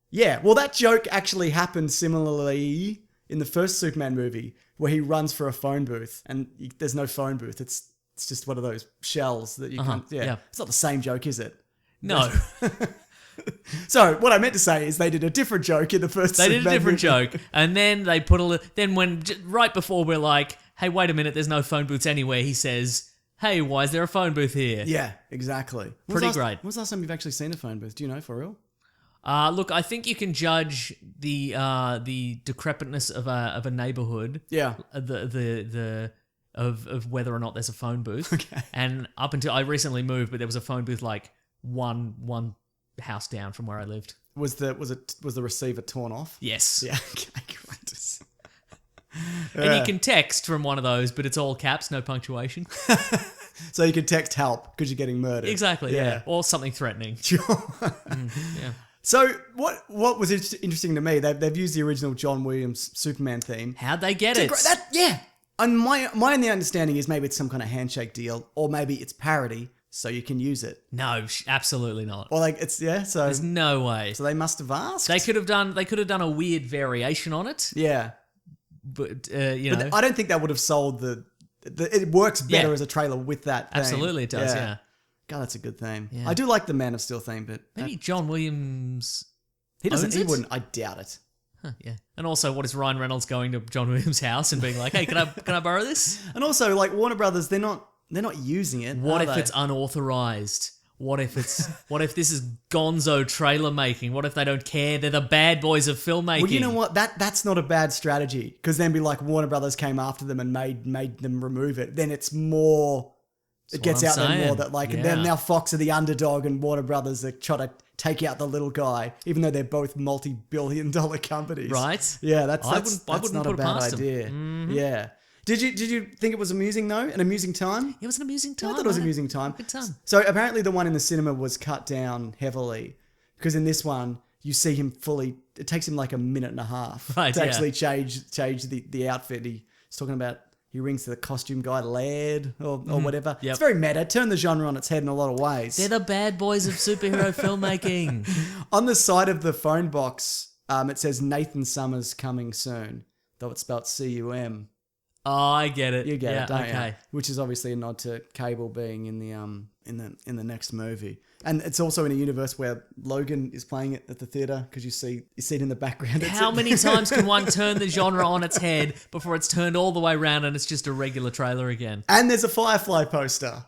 Yeah, well, that joke actually happened similarly in the first Superman movie, where he runs for a phone booth, and there's no phone booth. It's just one of those shells that you can. Yeah. yeah. It's not the same joke, is it? No, So what I meant to say is they did a different joke in the first. they did a Superman different movie. joke, and then they put then when right before we're like, hey, wait a minute, there's no phone booths anywhere. He says, hey, why is there a phone booth here? Yeah, exactly. Pretty great. When was the last time you've actually seen a phone booth? Do you know, for real? Look, I think you can judge the decrepitness of a neighborhood. Yeah. Of whether or not there's a phone booth. Okay. And up until I recently moved, but there was a phone booth like one house down from where I lived. Was the receiver torn off? Yes. Yeah. Okay, great. And you can text from one of those, but it's all caps, no punctuation. So you can text help because you're getting murdered. Exactly. Yeah. Or something threatening. Sure. Yeah. So what was interesting to me? They've used the original John Williams Superman theme. How'd they get it? Yeah. And my only understanding is maybe it's some kind of handshake deal, or maybe it's parody, so you can use it. No, absolutely not. Or like it's So There's no way. so they must have asked. They could have done a weird variation on it, Yeah. but you know, But I don't think that would have sold it works better Yeah. as a trailer with that theme. absolutely it does. Yeah. God, that's a good theme. Yeah. I do like the Man of Steel theme, but Maybe John Williams. he doesn't. owns He it? wouldn't. I doubt it. Huh, yeah. And also, what is Ryan Reynolds going to John Williams' house and being like, "Hey, can I borrow this?" And also, like Warner Brothers, they're not using it. What are if they? it's unauthorized? What if this is gonzo trailer making? What if they don't care? They're the bad boys of filmmaking. Well, you know what? That's not a bad strategy, because then be like Warner Brothers came after them and made them remove it. Then it's more. It gets what out I'm there more saying. that like Yeah. then now Fox are the underdog and Warner Brothers are trying to take out the little guy, even though they're both multi-billion-dollar companies. Right? Yeah, that's I wouldn't not put a it bad past 'em. idea. Yeah. Did you think it was amusing though? An amusing time? It was an amusing time. I thought it was an amusing time. Good time. So apparently the one in the cinema was cut down heavily, because in this one you see him fully. It takes him like a minute and a half Right, to yeah. actually change the outfit. He's talking about. He rings to the costume guy, Laird, or whatever. Yep. It's very meta. Turned the genre on its head in a lot of ways. They're the bad boys of superhero filmmaking. On the side of the phone box, it says Nathan Summers coming soon, though it's spelled C-U-M. Oh, I get it. You get Yeah, it, don't okay. you? Which is obviously a nod to Cable being in the next movie, and it's also in a universe where Logan is playing it at the theater, because you see it in the background. How many times can one turn the genre on its head before it's turned all the way around and it's just a regular trailer again? And there's a Firefly poster.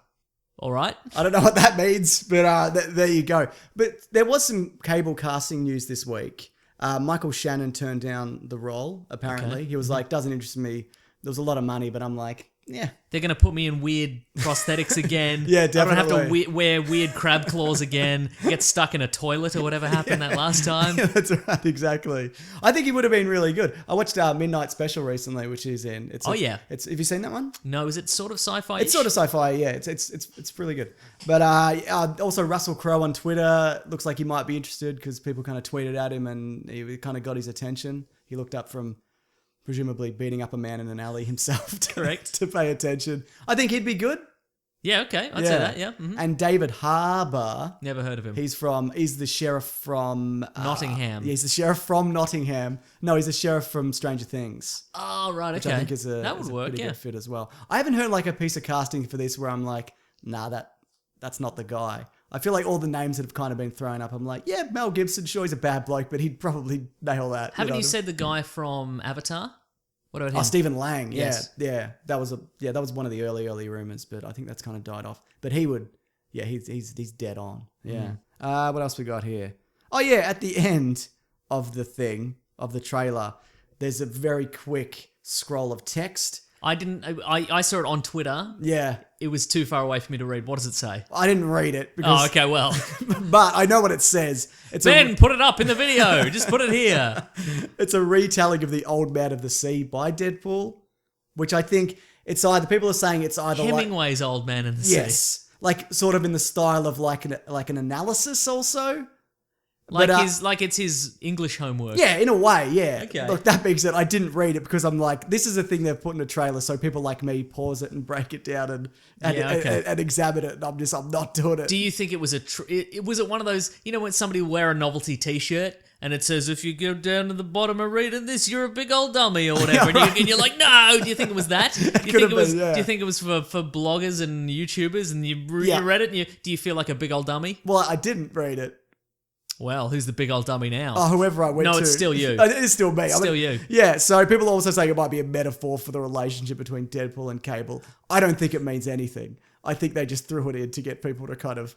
All right. I don't know what that means, but there you go. But there was some Cable casting news this week. Michael Shannon turned down the role. Apparently, Okay. he was like, "Doesn't interest me." There was a lot of money, but I'm like, Yeah. They're going to put me in weird prosthetics again. Yeah, I don't have definitely. to wear weird crab claws again, get stuck in a toilet or whatever happened that last time. Yeah, that's right, exactly. I think he would have been really good. I watched Midnight Special recently, which he's in. Yeah. Have you seen that one? No, is it sort of sci-fi? It's sort of sci-fi, yeah. It's really good. But also Russell Crowe on Twitter looks like he might be interested because people kind of tweeted at him and he kind of got his attention. He looked up from presumably beating up a man in an alley himself to pay attention. I think he'd be good. Yeah, okay. I'd say that, yeah. Mhm. And David Harbour. Never heard of him. He's the sheriff from... Nottingham. Yeah, he's the sheriff from Nottingham. No, he's the sheriff from Stranger Things. Oh, right, Which okay. I think is that would work, pretty yeah. good fit as well. I haven't heard like a piece of casting for this where I'm like, nah, that's not the guy. I feel like all the names that have kind of been thrown up, I'm like, yeah, Mel Gibson, sure, he's a bad bloke, but he'd probably nail that. Haven't know you what I mean? said the guy from Avatar? What about him? Oh, Stephen Lang. Yeah, Yes. yeah. That was one of the early rumors, but I think that's kind of died off. But he would, yeah, he's dead on. Yeah. What else we got here? Oh yeah, at the end of the trailer, there's a very quick scroll of text. I saw it on Twitter. Yeah, It was too far away for me to read. What does it say? I didn't read it because, Oh, okay, well. but I know what it says. It's Ben, put it up in the video. Just put it here. it's a retelling of The Old Man of the Sea by Deadpool, which I think it's either people are saying it's either like Hemingway's Old Man in the Sea. yes, like sort of in the style of like an analysis also. Like But, it's his English homework. Yeah, in a way, yeah. Okay. Look, that being said, I didn't read it because I'm like, this is a thing they've put in a trailer, so people like me pause it and break it down and examine it, and I'm not doing it. Do you think it was was it one of those, you know, when somebody will wear a novelty T-shirt and it says, if you go down to the bottom and reading this, you're a big old dummy or whatever, and you're like, no. Do you think it was that? Do you think it was for bloggers and YouTubers, and you read it, and do you feel like a big old dummy? Well, I didn't read it. Well, who's the big old dummy now? Oh, whoever I went to. No, it's still you. It is still me. Still you. Yeah, so people are also saying it might be a metaphor for the relationship between Deadpool and Cable. I don't think it means anything. I think they just threw it in to get people to kind of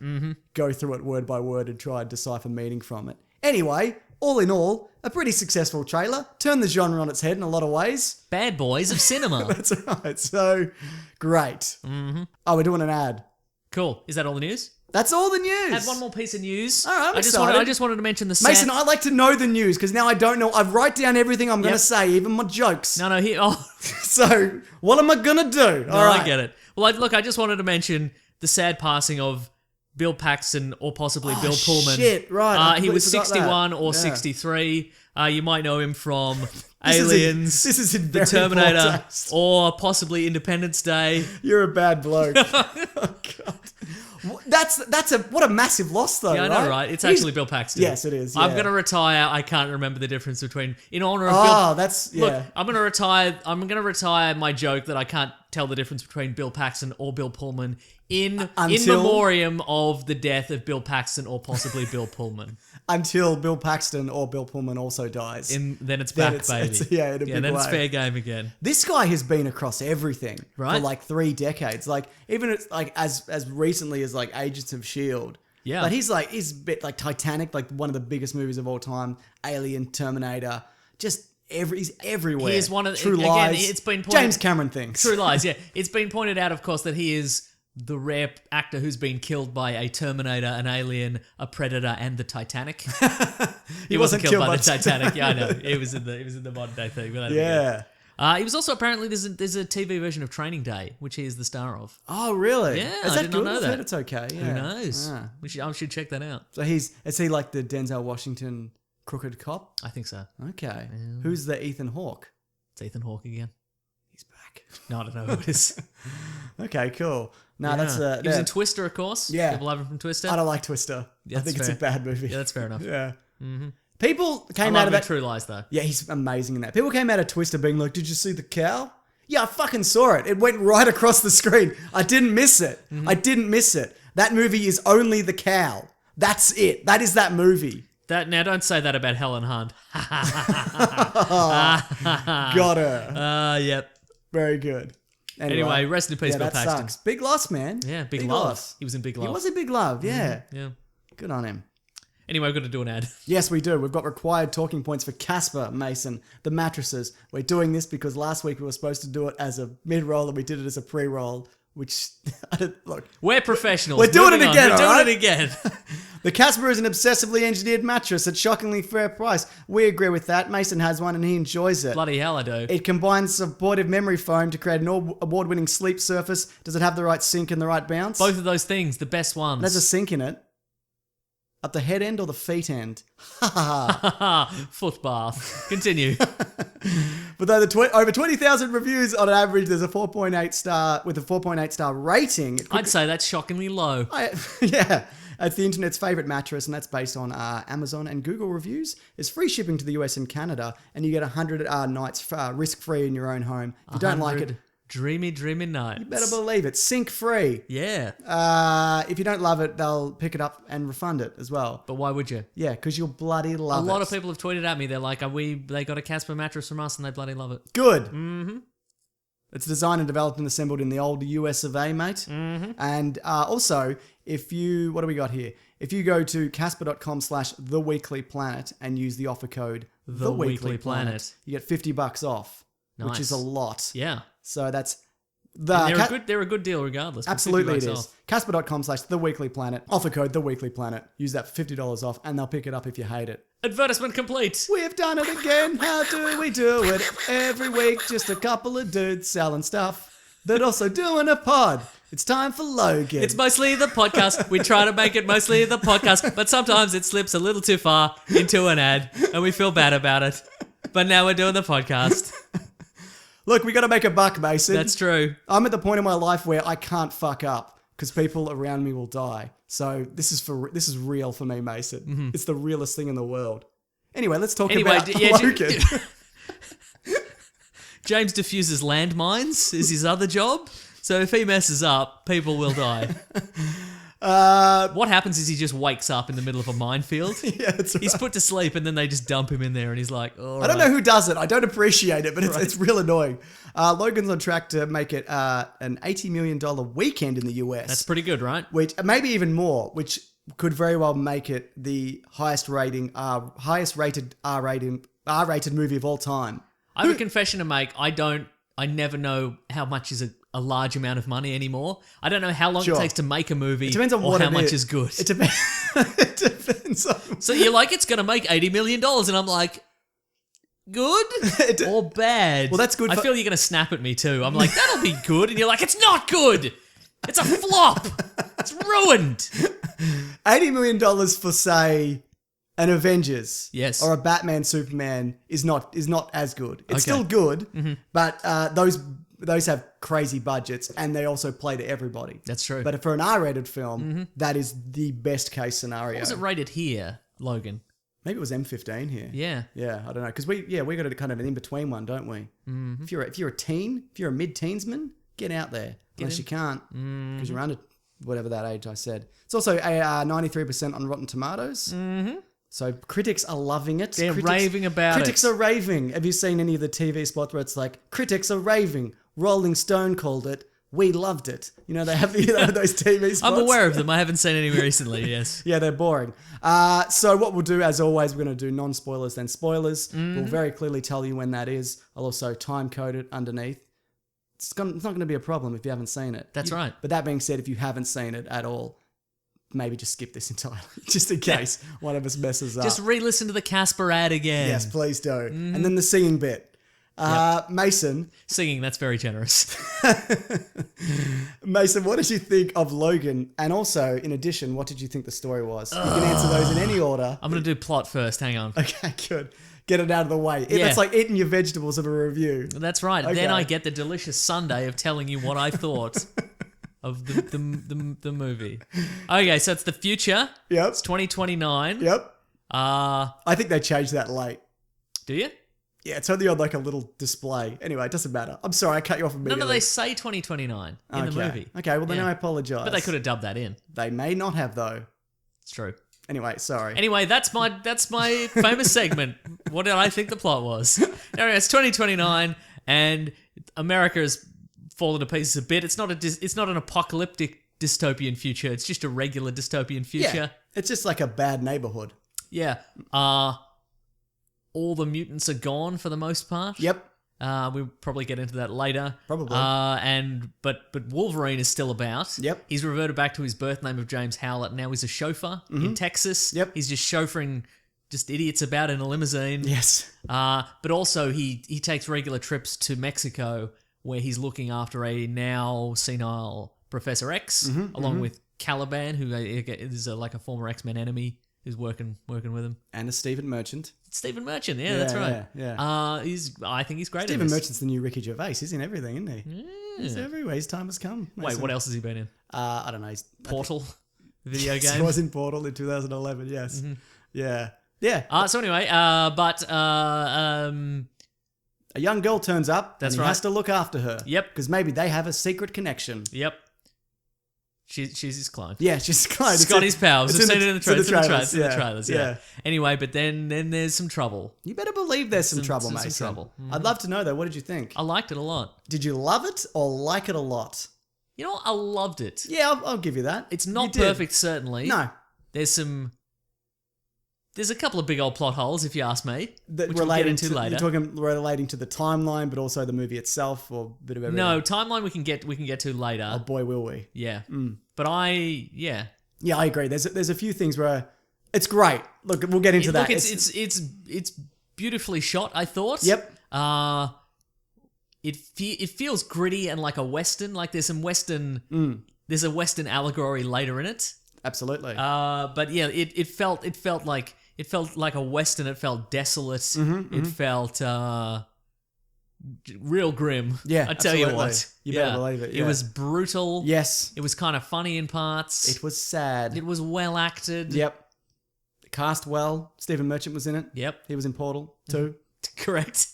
go through it word by word and try and decipher meaning from it. Anyway, all in all, a pretty successful trailer. Turned the genre on its head in a lot of ways. Bad boys of cinema. That's right. So, great. Oh, we're doing an ad. Cool. Is that all the news? That's all the news. Had one more piece of news. All right, I'm I excited. just wanted to mention the Mason, I like to know the news because now I don't know. I write down everything I'm going to say, even my jokes. No, here. Oh, So, what am I going to do? no, I get it. Well, I just wanted to mention the sad passing of Bill Paxton or possibly Bill Pullman. Shit, right. I He was completely forgot 61 that. or Yeah. 63. You might know him from This is Aliens, this is in The very poor Terminator, taste. or possibly Independence Day. You're a bad bloke. Oh, God. What a massive loss though. Yeah, I know, right? It's actually Bill Paxton. Yes, it is. I'm yeah. gonna retire. I can't remember the difference between in honor of Bill. Oh, that's yeah. Look, I'm gonna retire my joke that I can't tell the difference between Bill Paxton or Bill Pullman in memoriam of the death of Bill Paxton or possibly Bill Pullman. Until Bill Paxton or Bill Pullman also dies. Then it's back, baby. It's in a big then way. it's fair game again. This guy has been across everything Right. for like 3 decades. Like even it's like as recently as like Agents of S.H.I.E.L.D. Yeah. But he's a bit like Titanic, like one of the biggest movies of all time. Alien, Terminator, just he's everywhere. He is one of the, True again, Lies. it's been pointed, James Cameron things. True Lies, yeah. It's been pointed out, of course, that he is the rare actor who's been killed by a Terminator, an Alien, a Predator, and the Titanic. He wasn't killed by the Titanic. Yeah, I know. It was in the modern day thing. Yeah. He was also apparently there's a TV version of Training Day, which he is the star of. Oh, really? Yeah, Is I that did not good? know I've that. heard it's okay. Yeah. Who knows? Ah. I should check that out. So is he like the Denzel Washington crooked cop? I think so. Okay. Who's the Ethan Hawke? It's Ethan Hawke again. He's back. No, I don't know who it is. Okay, cool. No, Yeah. that's He was in Twister, of course. Yeah. People love him from Twister. I don't like Twister. Yeah, I think that's it's a bad movie. Yeah, that's fair enough. Yeah. People I came love out of him in that. True Lies though. Yeah, he's amazing in that. People came out of Twister being like, "Did you see the cow?" Yeah, I fucking saw it. It went right across the screen. I didn't miss it. I didn't miss it. That movie is only the cow. That's it. That is that movie. Now don't say that about Helen Hunt. Got her. Yep. Very good. Anyway, rest in peace, yeah, Bill that Paxton. sucks. Big loss, man. Yeah, Big Love. He was in Big Love. He was in Big Love. Yeah. Yeah. Good on him. Anyway, we've got to do an ad. Yes, we do. We've got required talking points for Casper, Mason, the mattresses. We're doing this because last week we were supposed to do it as a mid-roll and we did it as a pre-roll, which, look. We're professionals. We're doing it Moving on. again, We're all doing right? it again. The Casper is an obsessively engineered mattress at shockingly fair price. We agree with that. Mason has one and he enjoys it. Bloody hell, I do. It combines supportive memory foam to create an award-winning sleep surface. Does it have the right sink and the right bounce? Both of those things, the best ones. There's a sink in it. At the head end or the feet end? Foot bath. Continue. But though over 20,000 reviews on average, there's a 4.8 star with a 4.8 star rating. I'd say that's shockingly low. Yeah. It's the internet's favorite mattress, and that's based on Amazon and Google reviews. There's free shipping to the US and Canada, and you get 100 nights risk-free in your own home. If you don't like it, dreamy nights. you better believe it. Sink-free. Yeah. If you don't love it, they'll pick it up and refund it as well. But why would you? Yeah, because you'll bloody love it. A lot of people have tweeted at me. They're like, they got a Casper mattress from us and they bloody love it. Good. Mm-hmm. It's designed and developed and assembled in the old US of A, mate. Mm-hmm. And also, what do we got here? If you go to casper.com/TheWeeklyPlanet and use the offer code TheWeeklyPlanet, you get $50 off, which is a lot. Yeah. So that's... They're a good deal regardless. Absolutely it $50 is. off. Casper.com/TheWeeklyPlanet, offer code TheWeeklyPlanet. Use that for $50 off and they'll pick it up if you hate it. Advertisement complete. We've done it again. How do we do it? Every week, just a couple of dudes selling stuff, but also doing a pod. It's time for Logan. It's mostly the podcast. We try to make it mostly the podcast, but sometimes it slips a little too far into an ad, and we feel bad about it. But now we're doing the podcast. Look, we got to make a buck, Mason. That's true. I'm at the point in my life where I can't fuck up because people around me will die. So this is real for me, Mason. Mm-hmm. It's the realest thing in the world. Anyway, let's talk about Logan. James diffuses landmines is his other job. So if he messes up, people will die. What happens is he just wakes up in the middle of a minefield. Yeah, that's right. He's put to sleep and then they just dump him in there and he's like, all I don't know who does it. I don't appreciate it, but it's real annoying. Logan's on track to make it an $80 million weekend in the US. That's pretty good, right? Which maybe even more, which could very well make it the highest rated R-rated movie of all time. I have a confession to make. I never know how much is a large amount of money anymore. I don't know how long it takes to make a movie. It depends on how much is good. It depends on... So you're like, it's going to make $80 million. And I'm like, good or bad? Well, that's good. I feel you're going to snap at me too. I'm like, that'll be good. And you're like, it's not good. It's a flop. It's ruined. $80 million for, say... an Avengers, yes, or a Batman Superman is not as good. It's still good, mm-hmm. but those have crazy budgets and they also play to everybody. That's true. But for an R-rated film, that is the best case scenario. What was it rated here, Logan? Maybe it was M15 here. Yeah, I don't know, because we got a kind of an in between one, don't we? Mm-hmm. If you're a teen, if you're a mid-teensman, get out there. Unless you can't, because you're under whatever that age I said. It's also a 93% on Rotten Tomatoes. Mm-hmm. So critics are loving it. They're raving about it. Critics are raving. Have you seen any of the TV spots where it's like, critics are raving, Rolling Stone called it, we loved it. You know, they have those TV spots. I'm aware of them. I haven't seen any recently, yes. Yeah, they're boring. So what we'll do, as always, we're going to do non-spoilers, then spoilers. We'll very clearly tell you when that is. I'll also time-code it underneath. It's not going to be a problem if you haven't seen it. That's right. But that being said, if you haven't seen it at all, maybe just skip this entirely, just in case one of us messes up. Just re-listen to the Casper ad again. Yes, please do. And then the singing bit. Mason. Singing, that's very generous. Mason, what did you think of Logan? And also, in addition, what did you think the story was? You can answer those in any order. I'm going to do plot first. Hang on. Okay, good. Get it out of the way. Yeah. That's like eating your vegetables of a review. That's right. Okay. Then I get the delicious Sunday of telling you what I thought of the movie. Okay, so it's the future. Yep. It's 2029. Yep. I think they changed that late. Do you? Yeah, it's only on like a little display. Anyway, it doesn't matter. I'm sorry, I cut you off immediately. No, they say 2029 in the movie. Okay, well then Yeah. I apologise. But they could have dubbed that in. They may not have though. It's true. Anyway, sorry. Anyway, that's my famous segment. What did I think the plot was? Anyway, it's 2029 and America has fallen to pieces a bit. It's not an apocalyptic dystopian future. It's just a regular dystopian future. It's just like a bad neighborhood. Yeah. All the mutants are gone for the most part. Yep. We'll probably get into that later. Probably. But Wolverine is still about. Yep. He's reverted back to his birth name of James Howlett. Now he's a chauffeur in Texas. Yep. He's just chauffeuring just idiots about in a limousine. Yes. But also he takes regular trips to Mexico where he's looking after a now senile Professor X, along with Caliban, who is like a former X-Men enemy who's working with him. And a Stephen Merchant. Stephen Merchant, yeah, that's right. Yeah. I think he's great. Stephen Merchant's the new Ricky Gervais. He's in everything, isn't he? Yeah. He's everywhere. His time has come. Wait, what else has he been in? I don't know. Portal, video Yes, game. he was in Portal in 2011. Yes. Yeah. So anyway, A young girl turns up. That's and he right. has to look after her. Yep. Because maybe they have a secret connection. Yep. She's his clone. Yeah, she's clone. She's got his powers. We've seen it in the trailers. trailers. In the trailers, yeah. Anyway, but then there's some trouble. You better believe there's some trouble, some Mason. trouble. I'd love to know, though. What did you think? I liked it a lot. Did you love it or like it a lot? You know what? I loved it. Yeah, I'll give you that. It's not You did. perfect, certainly. No. There's a couple of big old plot holes, if you ask me, That which we'll get into later. You're talking relating to the timeline, but also the movie itself, or a bit of everything? No, timeline we can get to later. Oh boy, will we. Yeah. But yeah. Yeah, I agree. There's a few things where it's great. Look, we'll get into that. Look, it's beautifully shot, I thought. Yep. It feels gritty and like a western. Like there's some western. There's a western allegory later in it. Absolutely. But yeah, it felt like a western. It felt desolate. It felt real grim. Yeah, I tell you absolutely. what. You better believe it, yeah. It was brutal. Yes. It was kind of funny in parts. It was sad. It was well acted. Yep. Cast well. Stephen Merchant was in it. Yep. He was in Portal too. Correct.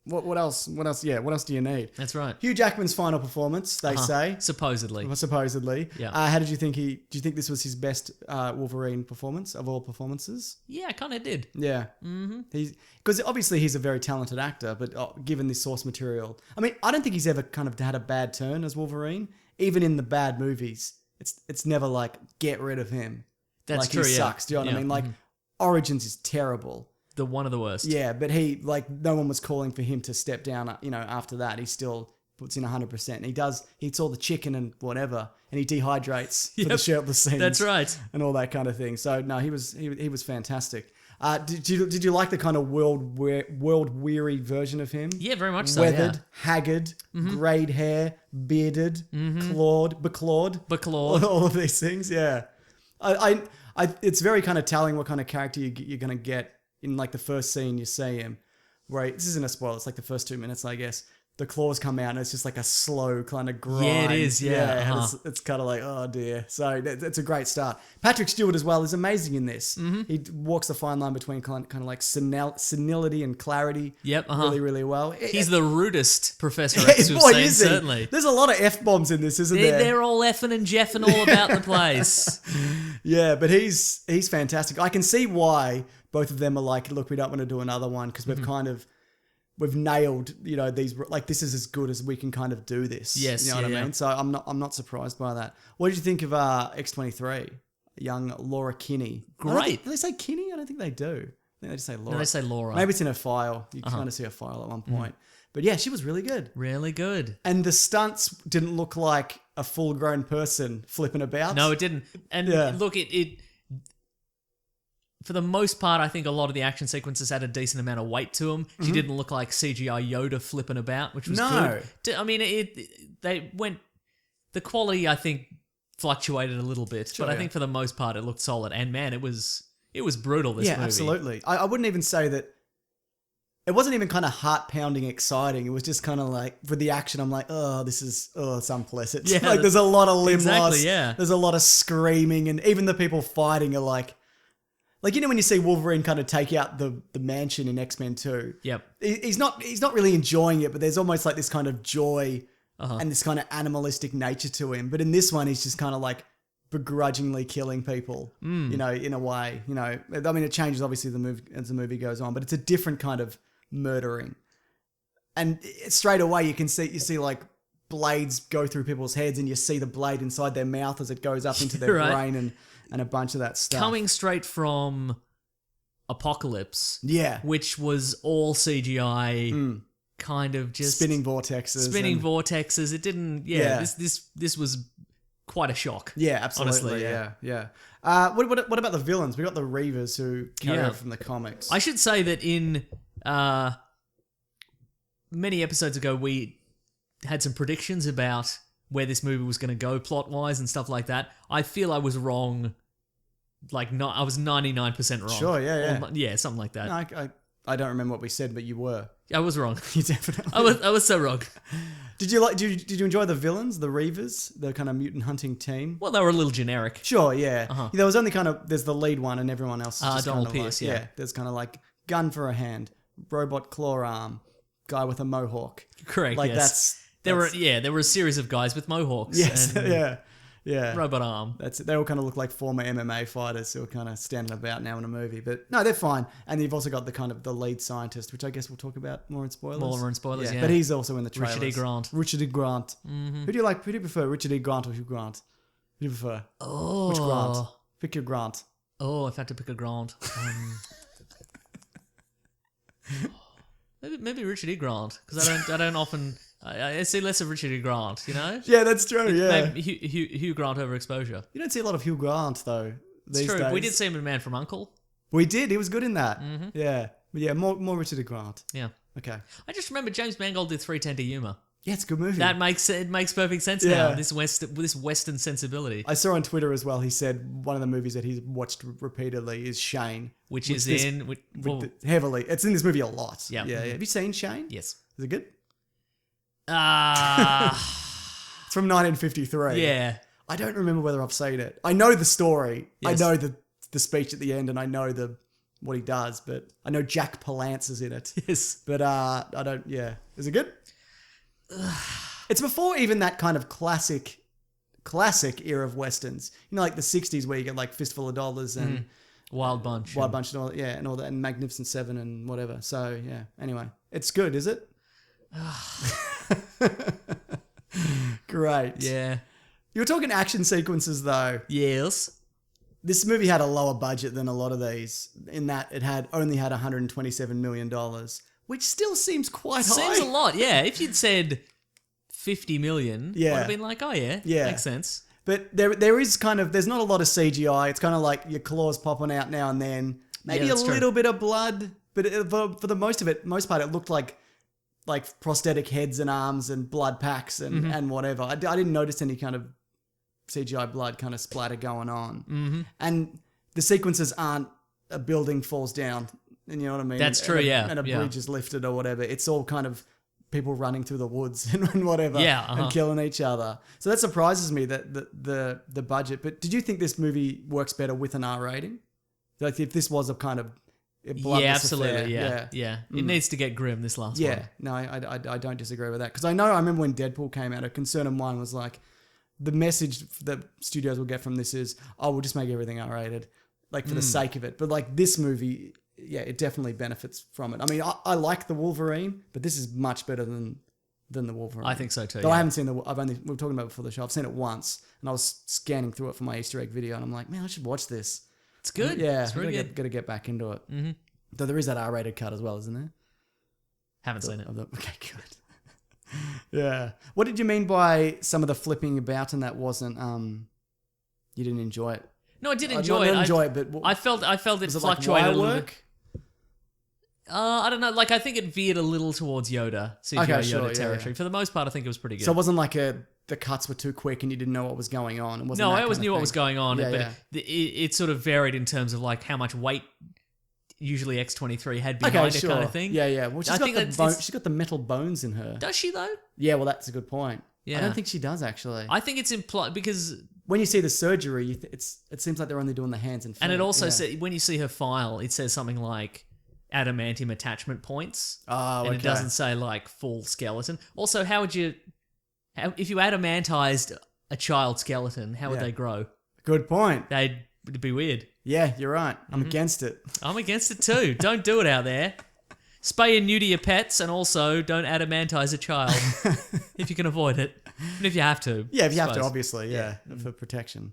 What else? What else? Yeah. What else do you need? That's right. Hugh Jackman's final performance. They say. Supposedly. Well, supposedly. Yeah. How did you think do you think this was his best Wolverine performance of all performances? Yeah, I kind of did. Yeah. Because obviously he's a very talented actor, but given this source material, I mean, I don't think he's ever kind of had a bad turn as Wolverine. Even in the bad movies, it's never like get rid of him. That's like true. He yeah. sucks. Do you know what I mean? Like Origins is terrible. One of the worst. Yeah, but no one was calling for him to step down. After that, he still puts in 100%. And he eats all the chicken and whatever, and he dehydrates for the shirtless scenes. That's right. And all that kind of thing. So no, he was fantastic. Did you like the kind of world weary version of him? Yeah, very much so. Weathered, haggard, greyed hair, bearded, beclawed, all of these things. Yeah, I it's very kind of telling what kind of character you're going to get in like the first scene you see him. Right, this isn't a spoiler. It's like the first 2 minutes, I guess. The claws come out and it's just like a slow kind of grind. Yeah, it is. Yeah, and it's kind of like, oh dear. So it's a great start. Patrick Stewart as well is amazing in this. He walks the fine line between kind of like senility and clarity. Yep. Really, really well. He's the rudest Professor X we've Boy, seen, is he? certainly. There's a lot of F-bombs in this, isn't there? They're all effing and jeffing all about the place. Yeah, but he's fantastic. I can see why both of them are like, look, we don't want to do another one because we've nailed, these, like, this is as good as we can kind of do this. Yes, you know what I mean? So I'm not surprised by that. What did you think of X-23? Young Laura Kinney. Great. Do they say Kinney? I don't think they do. I think they just say Laura. No, they say Laura. Maybe it's in her file. You kind of see her file at one point. But yeah, she was really good. Really good. And the stunts didn't look like a full-grown person flipping about. No, it didn't. And look, it for the most part, I think a lot of the action sequences had a decent amount of weight to them. She didn't look like CGI Yoda flipping about, which was good. I mean, the quality, I think, fluctuated a little bit, but I think for the most part, it looked solid. And man, it was brutal, this movie. Yeah, absolutely. I wouldn't even say that. It wasn't even kind of heart-pounding exciting. It was just kind of like, for the action, I'm like, it's unpleasant. Yeah, like, there's a lot of limb loss. Yeah. There's a lot of screaming, and even the people fighting are like, when you see Wolverine kind of take out the mansion in X-Men 2. Yep. He's not really enjoying it, but there's almost like this kind of joy and this kind of animalistic nature to him. But in this one, he's just kind of like begrudgingly killing people, in a way. I mean, it changes obviously as the movie goes on, but it's a different kind of murdering. And straight away you see like blades go through people's heads, and you see the blade inside their mouth as it goes up into their Right. brain, and and a bunch of that stuff. Coming straight from Apocalypse, Yeah. which was all CGI, kind of just Spinning vortexes. and- vortexes. It didn't. Yeah. This was quite a shock. Yeah, absolutely. Honestly, yeah. What about the villains? We got the Reavers who carry over from the comics. I should say that in many episodes ago, we had some predictions about where this movie was going to go plot-wise and stuff like that. I feel I was wrong. I was 99% wrong. Sure, yeah. Yeah, something like that. No, I don't remember what we said, but you were. I was wrong. You definitely. I was so wrong. Did you enjoy the villains, the Reavers, the kind of mutant hunting team? Well, they were a little generic. Sure, yeah. There was only there's the lead one and everyone else is just Donald kind of Pierce, like, yeah. There's kind of like gun for a hand, robot claw arm, guy with a mohawk. Correct. Like yes. There were a series of guys with mohawks. Yes, and yeah. robot arm. That's it. They all kind of look like former MMA fighters who are kind of standing about now in a movie. But no, they're fine. And you've also got the kind of the lead scientist, which I guess we'll talk about more in spoilers. Yeah. But he's also in the trailers. Richard E. Grant. Richard E. Grant. Mm-hmm. Who do you prefer, Richard E. Grant or Hugh Grant? Who do you prefer? Oh. Which Grant? Pick your Grant. Oh, if I had to pick a Grant. Maybe Richard E. Grant, because I don't often... I see less of Richard E. Grant, you know? Yeah, that's true, yeah. Maybe Hugh Grant overexposure. You don't see a lot of Hugh Grant, though, these It's true. days. We did see him in Man from U.N.C.L.E. We did. He was good in that. Mm-hmm. Yeah. But yeah, more Richard E. Grant. Yeah. Okay. I just remember James Mangold did 310 to Humour. Yeah, it's a good movie. It makes perfect sense Yeah. now. This Western sensibility, I saw on Twitter as well, he said one of the movies that he's watched repeatedly is Shane. which is in Heavily. It's in this movie a lot. Yeah. Yeah. Have you seen Shane? yes. Is it good? Ah, It's from 1953. yeah. I don't remember whether I've seen it. I know the story. Yes. I know the speech at the end, and I know what he does, but I know Jack Palance is in it. Yes. But I don't. Yeah, is it good? It's before even that kind of classic era of westerns. You know, like the '60s where you get like Fistful of Dollars and Wild Bunch. Wild Bunch and all. Yeah, and all that, and Magnificent Seven and whatever. So yeah. Anyway, it's good, is it? Great. Yeah. You were talking action sequences though. Yes. This movie had a lower budget than a lot of these, in that it only had $127 million, which still seems quite high. Seems a lot. Yeah. If you'd said 50 million, Yeah. would have been like, oh yeah, Yeah. makes sense. But there is there's not a lot of CGI. It's kind of like your claws popping out now and then. Maybe Yeah, a that's true. little bit of blood, but for the most part, it looked like prosthetic heads and arms and blood packs and whatever. I didn't notice any kind of CGI blood kind of splatter going on. Mm-hmm. And the sequences aren't a building falls down, and you know what I mean? That's true, yeah. And a Yeah. bridge is lifted or whatever. It's all kind of people running through the woods and whatever, Yeah, and killing each other. So that surprises me, that the budget. But did you think this movie works better with an R rating? Like if this was a kind of bloodless Yeah, absolutely. affair? Yeah. It needs to get grim, this last Yeah, one. no, I don't disagree with that. Because I remember when Deadpool came out, a concern of mine was like, the message that studios will get from this is, oh, we'll just make everything R-rated, like for the sake of it. But like this movie, yeah, it definitely benefits from it. I mean, I like the Wolverine, but this is much better than the Wolverine. I think so too. Though yeah. I haven't seen we were talking about it before the show. I've seen it once, and I was scanning through it for my Easter egg video, and I'm like, man, I should watch this. It's good. Yeah, It's really good. Got to get back into it. Mm-hmm. Though there is that R-rated cut as well, isn't there? Haven't seen it. Okay, good. Yeah. What did you mean by some of the flipping about and that wasn't you didn't enjoy it? No, I did enjoy it. Not enjoy it, but I felt it was it fluctuated like a little wire bit. work? I don't know. Like I think it veered a little towards CGI sure, Yoda yeah, territory. yeah. For the most part, I think it was pretty good. So it wasn't like the cuts were too quick and you didn't know what was going on. It wasn't No, that I always kind of knew what thing. was going on, Yeah, but yeah. it sort of varied in terms of like how much weight usually X-23 had behind Okay, it sure. kind of thing. Yeah, yeah. Well, I think she's got the metal bones in her. Does she though? Yeah, well, that's a good point. I Yeah. don't think she does actually. I think it's implied because, When you see the surgery, it seems like they're only doing the hands and feet. and it also yeah. says when you see her file, it says something like adamantium attachment points, Oh, and okay. it doesn't say like full skeleton. Also, if you adamantized a child skeleton, how would Yeah. they grow? Good point. It'd be weird. Yeah, you're right. I'm Mm-hmm. against it. I'm against it too. Don't do it out there. Spay and neuter your pets, and also don't adamantize a child if you can avoid it. And if you have to. Yeah, if you I have to, suppose. obviously, yeah, for protection.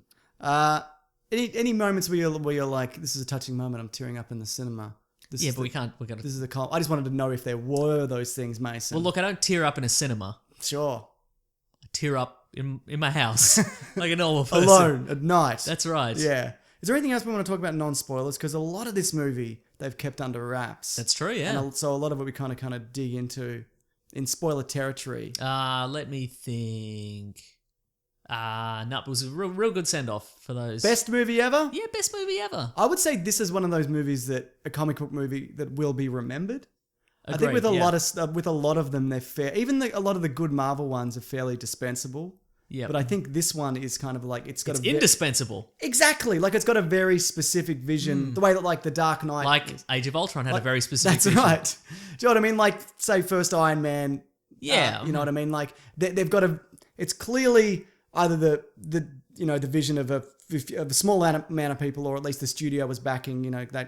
Any moments where you're like, this is a touching moment, I'm tearing up in the cinema. This Yeah, is but we can't. We got This to. is the I just wanted to know if there were those things, Mason. Well, look, I don't tear up in a cinema. Sure. I tear up in my house like a normal person. Alone at night. That's right. Yeah. Is there anything else we want to talk about non-spoilers? Because a lot of this movie they've kept under wraps. That's true. Yeah. And so a lot of it we kind of dig into in spoiler territory. Let me think. No, it was a real good send off for those. Best movie ever? Yeah, best movie ever. I would say this is one of those movies a comic book movie that will be remembered. I think Agreed, with yeah. a lot of them, they're fair. Even a lot of the good Marvel ones are fairly dispensable. Yeah. But I think this one is kind of like it's indispensable. Exactly, like it's got a very specific vision. The way that like the Dark Knight, Like Age of Ultron had a very specific That's vision. right. Do you know what I mean? Like say first Iron Man. Yeah. You know what I mean? Like they've got it's clearly either the vision of a small amount of people, or at least the studio was backing,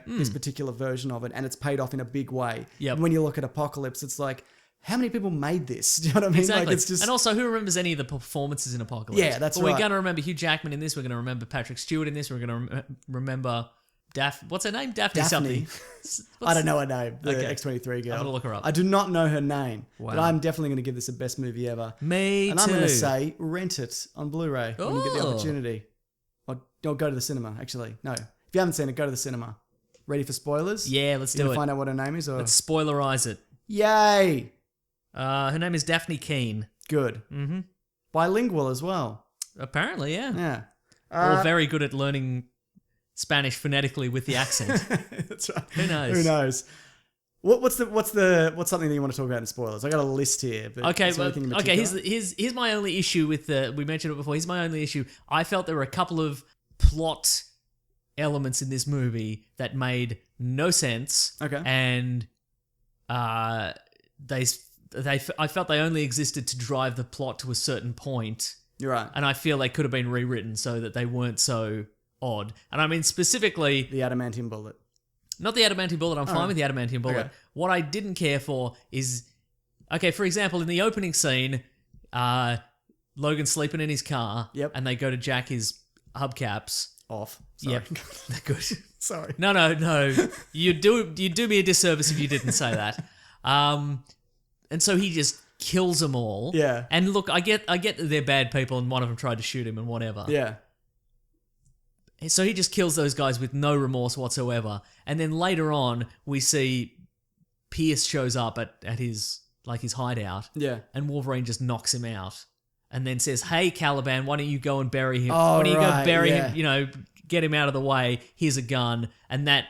this particular version of it, and it's paid off in a big way. Yep. And when you look at Apocalypse, it's like, how many people made this? Do you know what I mean? Exactly. Like it's just And also, who remembers any of the performances in Apocalypse? Yeah, that's but right. We're going to remember Hugh Jackman in this. We're going to remember Patrick Stewart in this. We're going to remember what's her name? Daphne something. I don't know her name. The Okay. X-23 girl. I'm gonna look her up. I do not know her name, but Wow. I'm definitely going to give this a best movie ever. Me And too. I'm going to say rent it on Blu-ray when you get the Oh. opportunity. Or go to the cinema, actually. No. If you haven't seen it, go to the cinema. Ready for spoilers? Yeah, let's You do gonna it. find out what her name is? Or? Let's spoilerize it. Yay! Her name is Daphne Keane. Good. Mm-hmm. Bilingual as well. Apparently, yeah. Yeah. Or very good at learning Spanish phonetically with the accent. That's right. Who knows? Who knows? What's something that you want to talk about in spoilers? I got a list here. But Okay, is there anything in particular? here's my only issue with we mentioned it before. Here's my only issue. I felt there were a couple of plot elements in this movie that made no sense. Okay. And I felt they only existed to drive the plot to a certain point, You're right. and I feel they could have been rewritten so that they weren't so odd. And I mean specifically, The adamantium bullet. not the adamantium bullet. I'm fine with the adamantium bullet. Okay. What I didn't care for is, okay, for example, in the opening scene, Logan's sleeping in his car, Yep. and they go to jack his hubcaps. Off. Sorry. Yep, they're good. Sorry. No. You'd do me a disservice if you didn't say that. And so he just kills them all. Yeah. And look, I get that they're bad people, and one of them tried to shoot him and whatever. Yeah. So he just kills those guys with no remorse whatsoever. And then later on, we see Pierce shows up at his hideout, Yeah. and Wolverine just knocks him out, and then says, "Hey, Caliban, why don't you go and bury him? Oh, why don't you right, go bury yeah. him? Get him out of the way. Here's a gun." And that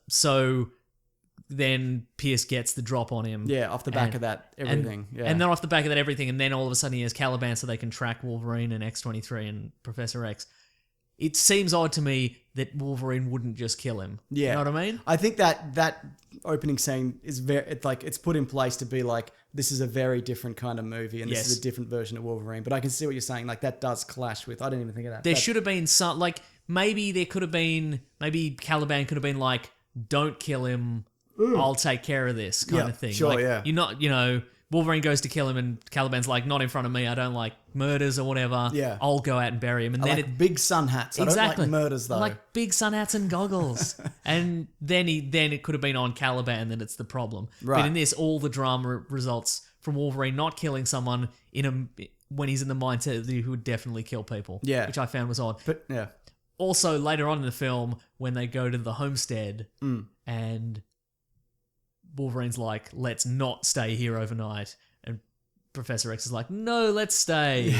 so then Pierce gets the drop on him. Yeah. Off the back And- of that, everything. Yeah. And then off the back of that, everything, and then all of a sudden he has Caliban, so they can track Wolverine and X-23 and Professor X. It seems odd to me that Wolverine wouldn't just kill him. Yeah. You know what I mean? I think that opening scene is it's put in place to be like, this is a very different kind of movie, and this Yes. is a different version of Wolverine. But I can see what you're saying. Like that does clash with. I didn't even think of that. There That- should have been some, like, maybe Caliban could have been like, "Don't kill him, I'll take care of this," kind Yeah, of thing. sure, Like, yeah. You're not, Wolverine goes to kill him, and Caliban's like, "Not in front of me, I don't like murders or whatever. Yeah. I'll go out and bury him." And I then like big sun hats. I exactly. don't like murders though. I like big sun hats and goggles. And then it could have been on Caliban that it's the problem. Right. But in this, all the drama results from Wolverine not killing someone when he's in the mindset that he would definitely kill people. Yeah. Which I found was odd. But yeah. Also, later on in the film, when they go to the homestead Mm. and Wolverine's like, "Let's not stay here overnight," and Professor X is like, "No, let's stay."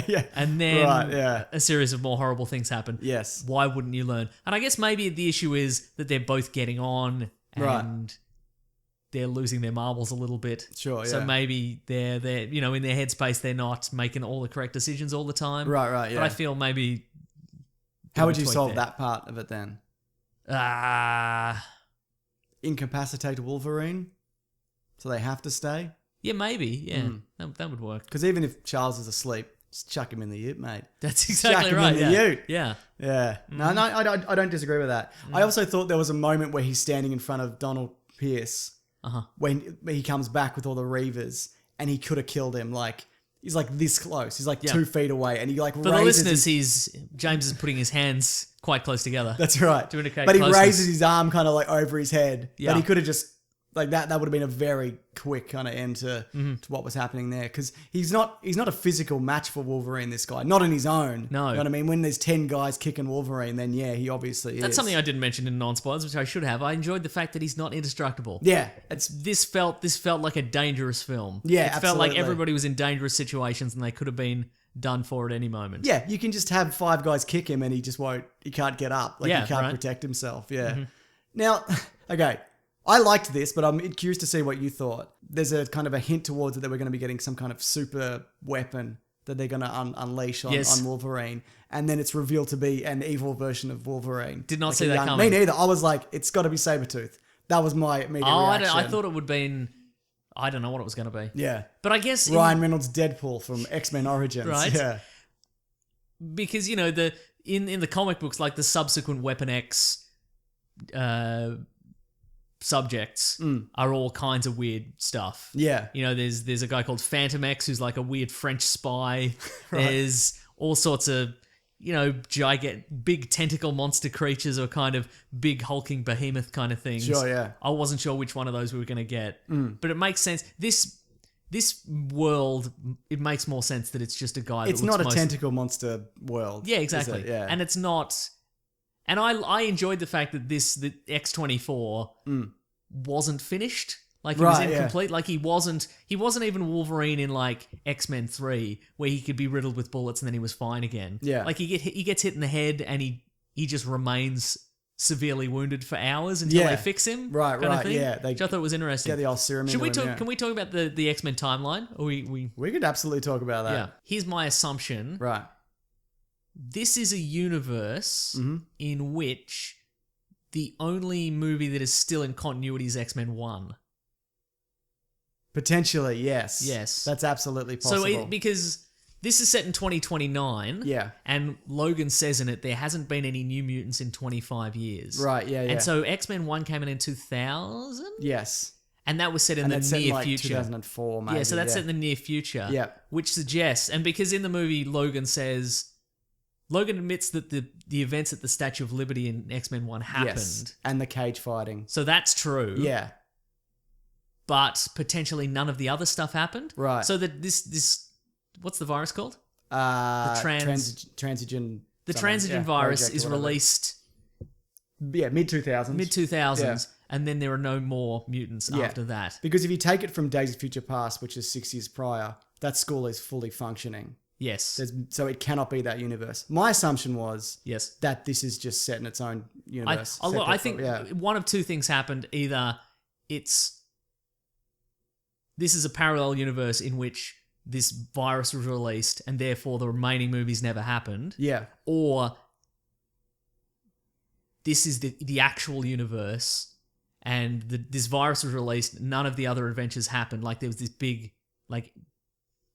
Yeah. And then Right, yeah. a series of more horrible things happen. Yes. Why wouldn't you learn? And I guess maybe the issue is that they're both getting on and Right. they're losing their marbles a little bit. Sure, So yeah. maybe they're in their headspace, they're not making all the correct decisions all the time. Right, yeah. But I feel maybe... How would you tweak solve there. that part of it then? Incapacitate Wolverine? So they have to stay? Yeah, maybe. Yeah, Hmm. that would work. Because even if Charles is asleep, just chuck him in the ute, mate. That's Just exactly chuck him right. in the Yeah. ute. Yeah. Yeah. No, I don't disagree with that. I also thought there was a moment where he's standing in front of Donald Pierce Uh-huh. when he comes back with all the Reavers, and he could have killed him. Like, He's like this close. He's like Yeah. 2 feet away, and he like For the raises listeners, James is putting his hands quite close together. That's right. To indicate but he closeness. raises his arm kind of like over his head. Yeah. But he could have just like that. That would have been a very quick kind of end to what was happening there, because he's not a physical match for Wolverine. This guy, not on his own. No. You know what I mean? When there's 10 guys kicking Wolverine, then yeah, he obviously is. That's something I didn't mention in non-spoilers, which I should have. I enjoyed the fact that he's not indestructible. Yeah, it's This felt like a dangerous film. Yeah, it felt like absolutely. everybody was in dangerous situations and they could have been done for at any moment. yeah. You can just have 5 guys kick him, and he just won't. He can't get up. Like Yeah, he can't right. protect himself. Yeah. Now, okay. I liked this, but I'm curious to see what you thought. There's a kind of a hint towards it that we're going to be getting some kind of super weapon that they're going to unleash on Wolverine. And then it's revealed to be an evil version of Wolverine. Did not Like see a that young- coming. Me neither. I was like, it's got to be Sabretooth. That was my immediate reaction. I thought it would have been... I don't know what it was going to be. Yeah. But I guess... Ryan Reynolds' Deadpool from X-Men Origins. Right. Yeah. Because, you know, in the comic books, like the subsequent Weapon X subjects are all kinds of weird stuff. Yeah. You know, there's a guy called Phantom X who's like a weird French spy. There's all sorts of, you know, big tentacle monster creatures or kind of big hulking behemoth kind of things. Sure, yeah. I wasn't sure which one of those we were going to get. But it makes sense. This world, it makes more sense that it's just a guy that It's looks not a most- tentacle monster world. Yeah, is exactly. it? Yeah. And it's not... And I enjoyed the fact that the X-24 wasn't finished. Like, he was Right, yeah. incomplete. Like, he wasn't even Wolverine in, like, X-Men 3, where he could be riddled with bullets and then he was fine again. Yeah. Like, he gets hit in the head and he just remains severely wounded for hours until Yeah. they fix him. Right, kind of right, thing, yeah. They which I thought was interesting. Get the old serum Should into we him, talk? yeah. Can we talk about the X-Men timeline? Or we We could absolutely talk about that. yeah. Here's my assumption. Right. This is a universe in which the only movie that is still in continuity is X-Men 1. Potentially, yes. Yes. That's absolutely possible. So, because this is set in 2029. Yeah. And Logan says in it, there hasn't been any New Mutants in 25 years. Right, yeah, yeah. And so X-Men 1 came in 2000? Yes. And that was set in And the it's set in near like future. 2004, maybe. Yeah, so that's set in the near future. Yeah. Which suggests, and because in the movie Logan admits that the events at the Statue of Liberty in X-Men 1 happened. Yes. And the cage fighting. So that's true. Yeah. But potentially none of the other stuff happened. Right. So that this what's the virus called? Transigen. The something. Transigen Yeah, virus Project or is whatever. released Yeah, mid-2000s. mid-2000s, Yeah. and then there are no more mutants Yeah. after that. Because if you take it from Days of Future Past, which is 6 years prior, that school is fully functioning. Yes. So it cannot be that universe. My assumption was Yes. that this is just set in its own universe. I separate think from- yeah. one of two things happened. Either this is a parallel universe in which this virus was released and therefore the remaining movies never happened, Yeah. or this is the actual universe and this virus was released, none of the other adventures happened. Like, there was this big, like,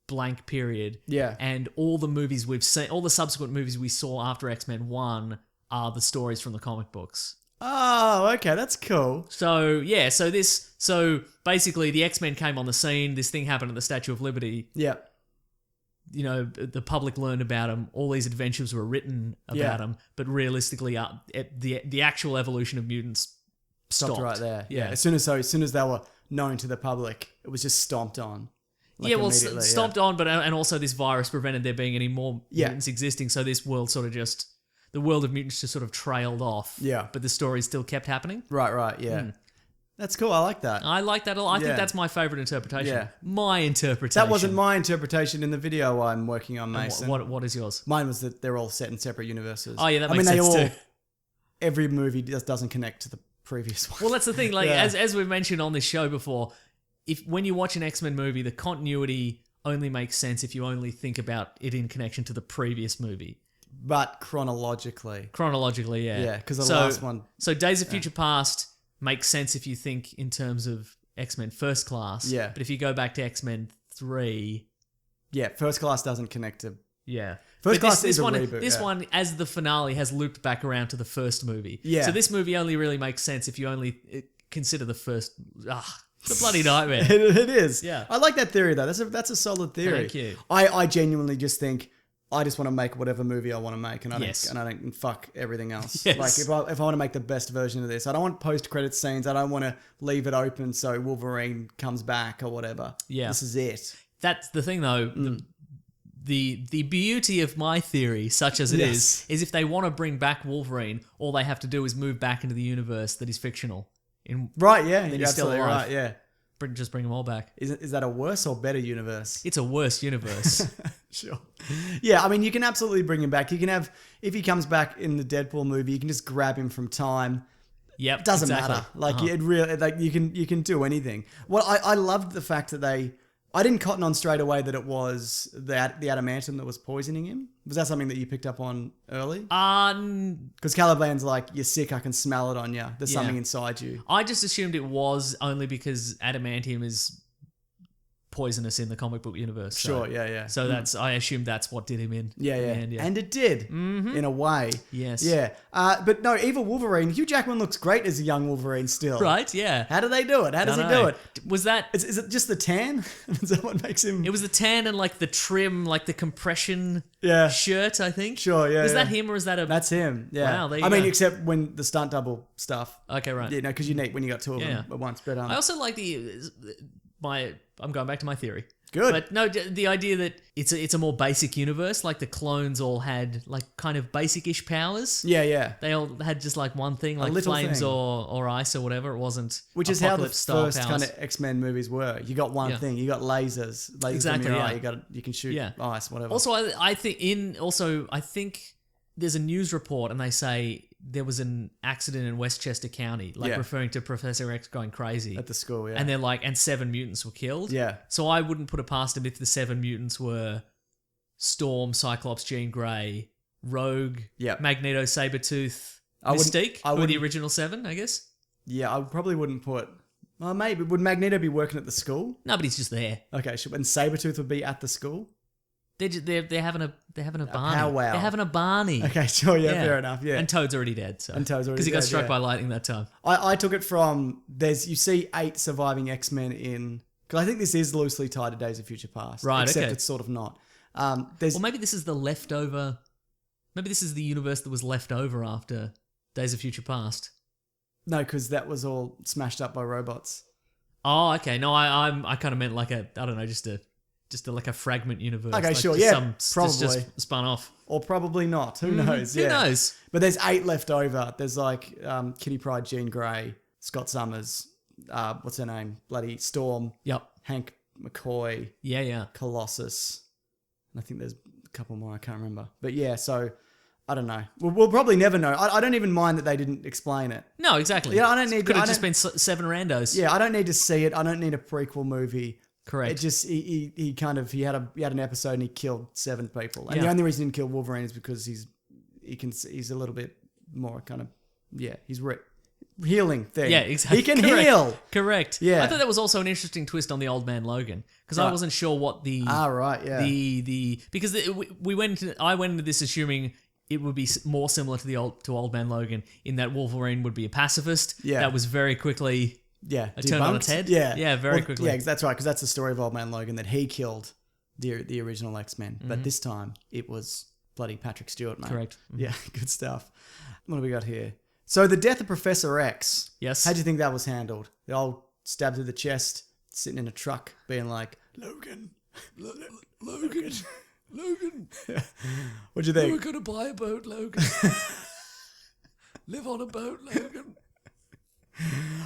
blank period. Yeah. And all the movies we've seen, all the subsequent movies we saw after X-Men 1 are the stories from the comic books. Oh, okay. That's cool. So, yeah, so basically the X-Men came on the scene, this thing happened at the Statue of Liberty, Yeah. you know, the public learned about them, all these adventures were written about Yeah. them, but realistically, the actual evolution of mutants stopped Right there. Yeah. As soon as they were known to the public, it was just stomped on. Like, yeah, well, immediately, stomped on, but and also this virus prevented there being any more Yeah. mutants existing, so this world sort of just... The world of mutants just sort of trailed off. Yeah. But the story still kept happening. Right, yeah. That's cool. I like that. I like that a lot. I Yeah. think that's my favourite interpretation. Yeah. My interpretation. That wasn't my interpretation in the video I'm working on, Mason. What is yours? Mine was that they're all set in separate universes. Oh, yeah, that makes sense too. Every movie doesn't connect to the previous one. Well, that's the thing. Like, Yeah. as we've mentioned on this show before, when you watch an X-Men movie, the continuity only makes sense if you only think about it in connection to the previous movie. But chronologically. Chronologically, yeah. Yeah, because the last one... So Days of Future Past makes sense if you think in terms of X-Men First Class. Yeah. But if you go back to X-Men 3... Yeah, First Class doesn't connect to... Yeah. First But Class is a one, reboot, This yeah. one, as the finale, has looped back around to the first movie. Yeah. So this movie only really makes sense if you only consider the first... It's a bloody nightmare. It is. Yeah. I like that theory though. That's a solid theory. Thank you. I genuinely just think I just want to make whatever movie I want to make, and I Yes. don't fuck everything else. Yes. Like if I want to make the best version of this, I don't want post-credit scenes. I don't want to leave it open so Wolverine comes back or whatever. Yeah. This is it. That's the thing, though. The beauty of my theory, such as it Yes. is if they want to bring back Wolverine, all they have to do is move back into the universe that is fictional. Right? Yeah. You're he's still absolutely alive. right. Yeah. Just bring them all back. Is that a worse or better universe? It's a worse universe. Sure. Yeah, I mean, you can absolutely bring him back. You can have, if he comes back in the Deadpool movie, you can just grab him from time. Yep, It doesn't exactly. matter. Like it really, like you can do anything. Well, I loved the fact that I didn't cotton on straight away that it was the adamantium that was poisoning him. Was that something that you picked up on early? Because Caliban's like, you're sick, I can smell it on you. There's Yeah. something inside you. I just assumed it was only because adamantium is poisonous in the comic book universe. So, Sure, yeah. So I assumed that's what did him in. Yeah. in the end, And it did, in a way. Yes. Yeah. But no, Evil Wolverine, Hugh Jackman looks great as a young Wolverine still. Right, yeah. How do they do it? How does he do it? Was that... Is it just the tan? Is that what makes him... It was the tan and like the trim, like the compression Yeah. shirt, I think. Sure, yeah. Is that yeah. him or is that a... That's him, yeah. Wow, there you I mean, go. except when the stunt double stuff. Okay, right. Yeah, no, because you need when you got two of Yeah. them at once. But I also like I'm going back to my theory. Good. But no, the idea that it's a more basic universe, like the clones all had like kind of basic-ish powers. yeah. They all had just like one thing, like little flames thing. or ice or whatever. It wasn't Which is how the apocalypse-style first powers. kind of X-Men movies were. You got one Yeah. thing. You got lasers. Lasers Exactly, in your yeah. eye. You can shoot Yeah. ice, whatever. Also, I think there's a news report and they say there was an accident in Westchester County, like Yeah. referring to Professor X going crazy. at the school, yeah. And they're like, and 7 mutants were killed. Yeah. So I wouldn't put it past him if the 7 mutants were Storm, Cyclops, Jean Grey, Rogue, Yep. Magneto, Sabretooth, I wouldn't- Mystique. I Were the wouldn't- original 7, I guess. Yeah, I probably wouldn't put... Well, maybe. Would Magneto be working at the school? No, but he's just there. Okay, sure. And Sabretooth would be at the school? They're having a Barney. powwow. They're having a Barney. Okay, sure. Yeah, fair enough. Yeah. And Toad's already dead. So. And Toad's already because he got dead, struck yeah. by lightning that time. I took it from you see 8 surviving X-Men in, because I think this is loosely tied to Days of Future Past, Right, except okay. it's sort of not. There's Or maybe this is the leftover. Maybe this is the universe that was left over after Days of Future Past. no, because that was all smashed up by robots. Oh, okay. No, I kind of meant like a, I don't know, just a like a fragment universe. Okay, like sure, just yeah, probably. just spun off. Or probably not. Who knows? Who Yeah. knows? But there's 8 left over. There's like Kitty Pryde, Jean Grey, Scott Summers, what's her name? Bloody Storm, Yep. Hank McCoy, Yeah. Colossus. And I think there's a couple more. I can't remember. But yeah, so I don't know. We'll probably never know. I don't even mind that they didn't explain it. No, exactly. Yeah, I don't need- Could I have just don't- been 7 randos. Yeah, I don't need to see it. I don't need a prequel movie. Correct. It just he had an episode and he killed 7 people. And the Yeah. only reason he didn't kill Wolverine is because he's a little bit more kind of he's healing thing. Yeah, exactly. He can Correct. heal. Correct. Yeah. I thought that was also an interesting twist on the Old Man Logan because I Right. wasn't sure what the Right, yeah. because I went into this assuming it would be more similar to Old Man Logan in that Wolverine would be a pacifist. Yeah. That was very quickly turned on its debunked. head. Yeah, Yeah, very quickly. Yeah, that's right, because that's the story of Old Man Logan, that he killed the original X-Men, but this time it was bloody Patrick Stewart, mate. Correct. Yeah, good stuff. What do we got here? So the death of Professor X. Yes. How do you think that was handled? The old stab to the chest, sitting in a truck, being like, Logan, Logan. Logan, What'd you think? going to buy a boat, Logan. Live on a boat, Logan.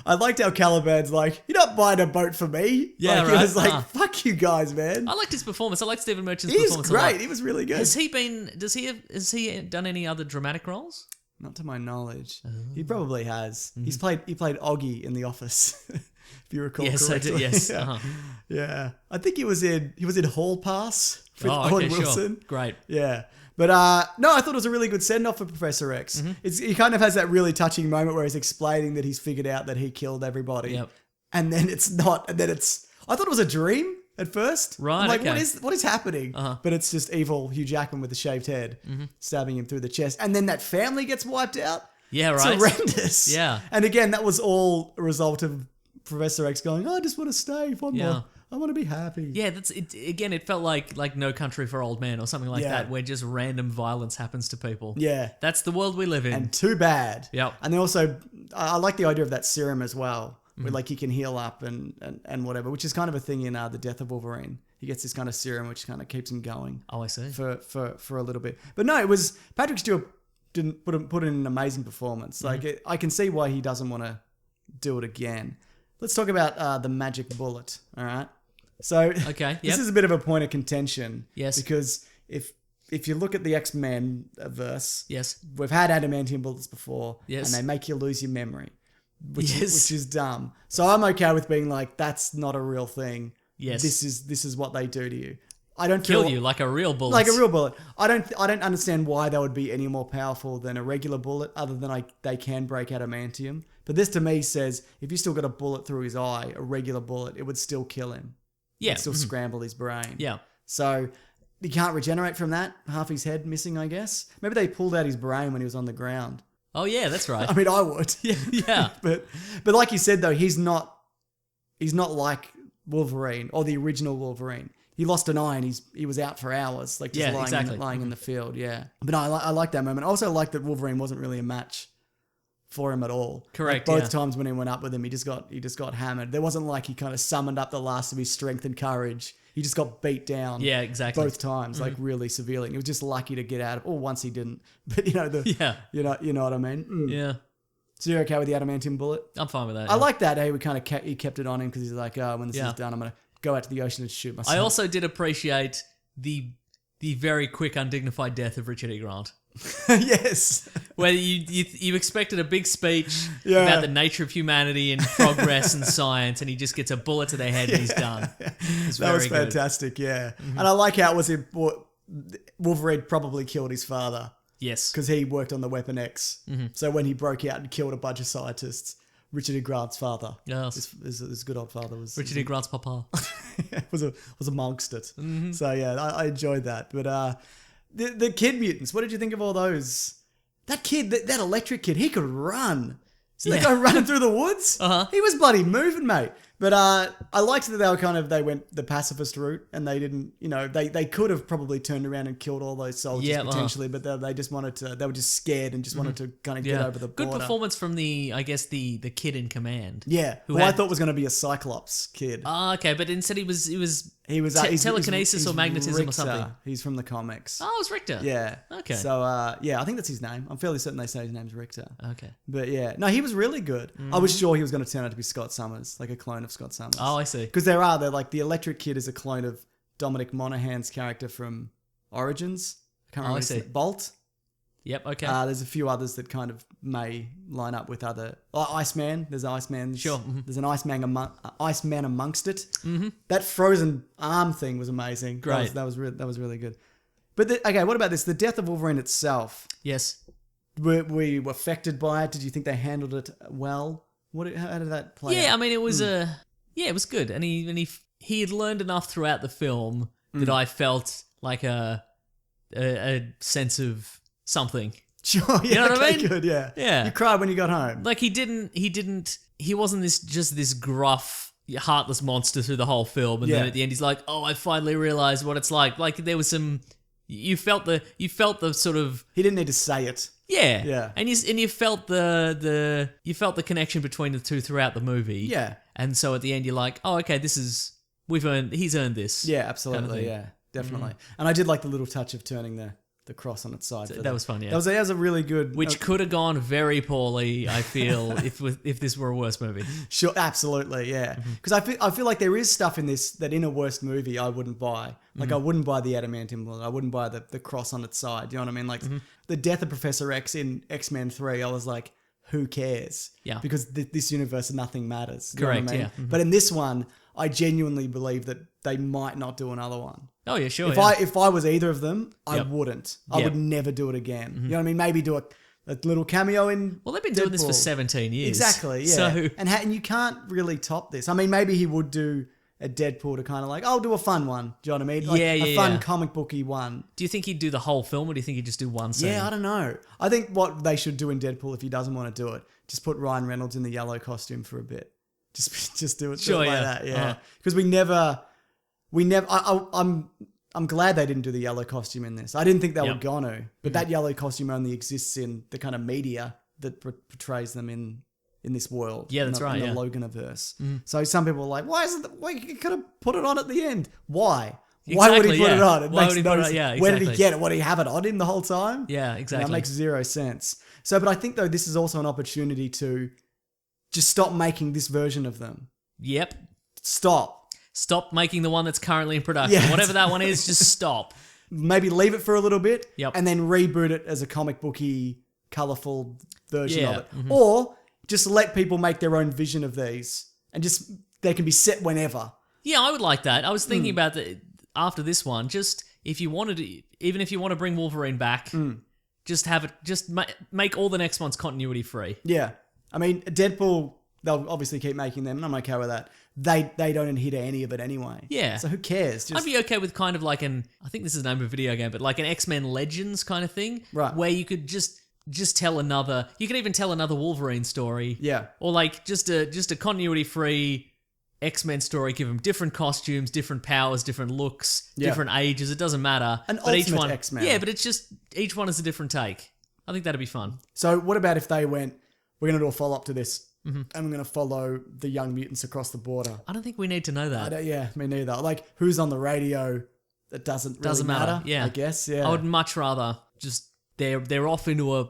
I liked how Caliban's like, you're not buying a boat for me. Yeah, He right. was like, fuck you guys, man. I liked his performance. I liked Stephen Merchant's He's performance a lot. great. He was really good. Has he done any other dramatic roles? Not to my knowledge. Oh. He probably has. He played Oggy in The Office, if you recall Mm-hmm. Yes, I correctly. did. Yes. yeah. Uh-huh. Yeah. I think he was in Hall Pass with Oh, okay, Owen sure. Wilson. Great. Yeah. But no, I thought it was a really good send off for Professor X. Mm-hmm. He kind of has that really touching moment where he's explaining that he's figured out that he killed everybody. Yep. And then it's not, and then it's, I thought it was a dream at first. Right, I'm like, okay. what is happening? Uh-huh. But it's just evil Hugh Jackman with a shaved head stabbing him through the chest. And then that family gets wiped out. Yeah, It's right. horrendous. Yeah. And again, that was all a result of Professor X going, I just want to stay one more. I want to be happy. Yeah, that's it. Again, it felt like No Country for Old Men or something like that, where just random violence happens to people. Yeah. That's the world we live in. And too bad. Yep. And they also, I like the idea of that serum as well, where like he can heal up and whatever, which is kind of a thing in The Death of Wolverine. He gets this kind of serum which kind of keeps him going. Oh, I see. For a little bit. But no, it was Patrick Stewart didn't put in an amazing performance. Like I can see why he doesn't want to do it again. Let's talk about the magic bullet. All right. So this is a bit of a point of contention. Yes. Because if you look at the X-Men verse, Yes. we've had adamantium bullets before, Yes. and they make you lose your memory, which is dumb. So I'm okay with being like, that's not a real thing. Yes. This is what they do to you. I don't Kill feel you like a real bullet. like a real bullet. I don't understand why they would be any more powerful than a regular bullet, other than they can break adamantium. But this to me says, if you still got a bullet through his eye, a regular bullet, it would still kill him. Yeah. It'd still scramble his brain. Yeah. So he can't regenerate from that. Half his head missing, I guess. Maybe they pulled out his brain when he was on the ground. Oh, yeah, that's right. I mean, I would. Yeah. But like you said though, he's not like Wolverine or the original Wolverine. He lost an eye and he was out for hours, like just lying in the field. Yeah. But no, I like that moment. I also like that Wolverine wasn't really a match for him at all. Correct. Like both times when he went up with him, he just got hammered. There wasn't like he kind of summoned up the last of his strength and courage. He just got beat down. Yeah, exactly. Both times, like really severely. And he was just lucky to get out of. Or once he didn't. But you know you know what I mean. Yeah. So you're okay with the adamantium bullet? I'm fine with that. I like that. Hey, he kept it on him because he's like, when this is done, I'm gonna go out to the ocean and shoot myself. I also did appreciate the very quick, undignified death of Richard E. Grant. Yes. Where you expected a big speech about the nature of humanity and progress and science, and he just gets a bullet to the head and he's done. That was fantastic, yeah. And I like how it was Wolverine probably killed his father. Yes. Because he worked on the Weapon X. So when he broke out and killed a bunch of scientists, Richard E. Grant's father, his good old father, was Richard E. Grant's papa. was amongst it. So yeah, I enjoyed that. But the kid mutants, what did you think of all those? That kid, that electric kid, he could run. So they go running through the woods. He was bloody moving, mate. But I liked that they went the pacifist route, and they didn't, they could have probably turned around and killed all those soldiers potentially, but they just wanted to, they were just scared and just wanted to kind of get over the border. Good performance from the kid in command. Yeah, who I thought was going to be a Cyclops kid. Okay, but instead he was he's telekinesis or magnetism Richter. or something. He's from the comics. Oh, it was Richter. Yeah. Okay. So I think that's his name. I'm fairly certain they say his name's Richter. Okay. But yeah, no, he was really good. I was sure he was going to turn out to be Scott Summers, like a clone of Scott Summers. Oh, I see. Because they're like the electric kid is a clone of Dominic Monaghan's character from Origins. I can't remember. I see. Bolt. Yep. Okay. There's a few others that kind of may line up with other. Iceman. There's Iceman. Sure. There's an Iceman amongst it. That frozen arm thing was amazing. Great. That was really good. But okay, what about this? The death of Wolverine itself. Yes. Were you affected by it? Did you think they handled it well? How did that play? Yeah, out? I mean, it was it was good, and he had learned enough throughout the film that I felt like a sense of something. Sure, yeah, you know what I mean? Good, yeah. Yeah. You cried when you got home. Like he wasn't this gruff, heartless monster through the whole film, and then at the end he's like, "Oh, I finally realized what it's like." Like there was some, you felt the sort of. He didn't need to say it. Yeah, yeah, and you felt the connection between the two throughout the movie. Yeah, and so at the end you're like, oh, okay, he's earned this. Yeah, absolutely, kind of yeah, definitely. And I did like the little touch of turning the cross on its side. That was fun. Yeah, that was a really good. Which could have gone very poorly. I feel if this were a worse movie. Sure, absolutely, yeah. Because I feel like there is stuff in this that in a worse movie I wouldn't buy. Like I wouldn't buy the adamantium bullet. I wouldn't buy the cross on its side. You know what I mean? Like the death of Professor X in X-Men 3. I was like, who cares? Yeah. Because this universe, nothing matters. You Correct. Know what I mean? Yeah. But in this one, I genuinely believe that they might not do another one. Oh yeah, sure. If I was either of them, I wouldn't. I would never do it again. You know what I mean? Maybe do a little cameo in. Well, they've been Deadpool. doing this for 17 years. Exactly. Yeah. So and you can't really top this. I mean, maybe he would do a Deadpool to kind of like, I'll do a fun one. Do you know what I mean? Like a fun comic booky one. Do you think he'd do the whole film, or do you think he'd just do one scene? Yeah, I don't know. I think what they should do in Deadpool, if he doesn't want to do it, just put Ryan Reynolds in the yellow costume for a bit. Just do it Sure, like yeah. that. Yeah, Uh-huh. because we never. I'm glad they didn't do the yellow costume in this. I didn't think they were gonna, but that yellow costume only exists in the kind of media that portrays them in this world. Yeah, that's right. In the Loganaverse. So some people are like, why isn't you could have put it on at the end? Why? Why would he Exactly, put it yeah. on? It Why makes would he no put it on? sense. Yeah, Where did he exactly. get it? What, did he have it on him the whole time? Yeah, exactly. That makes zero sense. So, but I think though this is also an opportunity to just stop making this version of them. Yep. Stop. Making the one that's currently in production. Yeah. Whatever that one is, just stop. Maybe leave it for a little bit. Yep. And then reboot it as a comic booky, colourful version Yeah, of it. Or just let people make their own vision of these and just they can be set whenever. Yeah, I would like that. I was thinking about after this one, just if you wanted to, even if you want to bring Wolverine back, just have it, make all the next ones continuity free. Yeah. I mean, Deadpool, they'll obviously keep making them, and I'm okay with that. They don't adhere to any of it anyway. Yeah. So who cares? I'd be okay with kind of like I think this is the name of a video game, but like an X-Men Legends kind of thing. Right. Where you could just tell you could even tell another Wolverine story. Yeah. Or like just a continuity free X-Men story, give them different costumes, different powers, different looks, Yeah. different ages, it doesn't matter. An but each ultimate one, X-Men. Yeah, but it's just each one is a different take. I think that'd be fun. So what about if they went, we're going to do a follow-up to this, and we're going to follow the Young Mutants across the border? I don't think we need to know that. Yeah, me neither. Like, who's on the radio? That doesn't really matter. Yeah, I guess. Yeah, I would much rather just they're off into a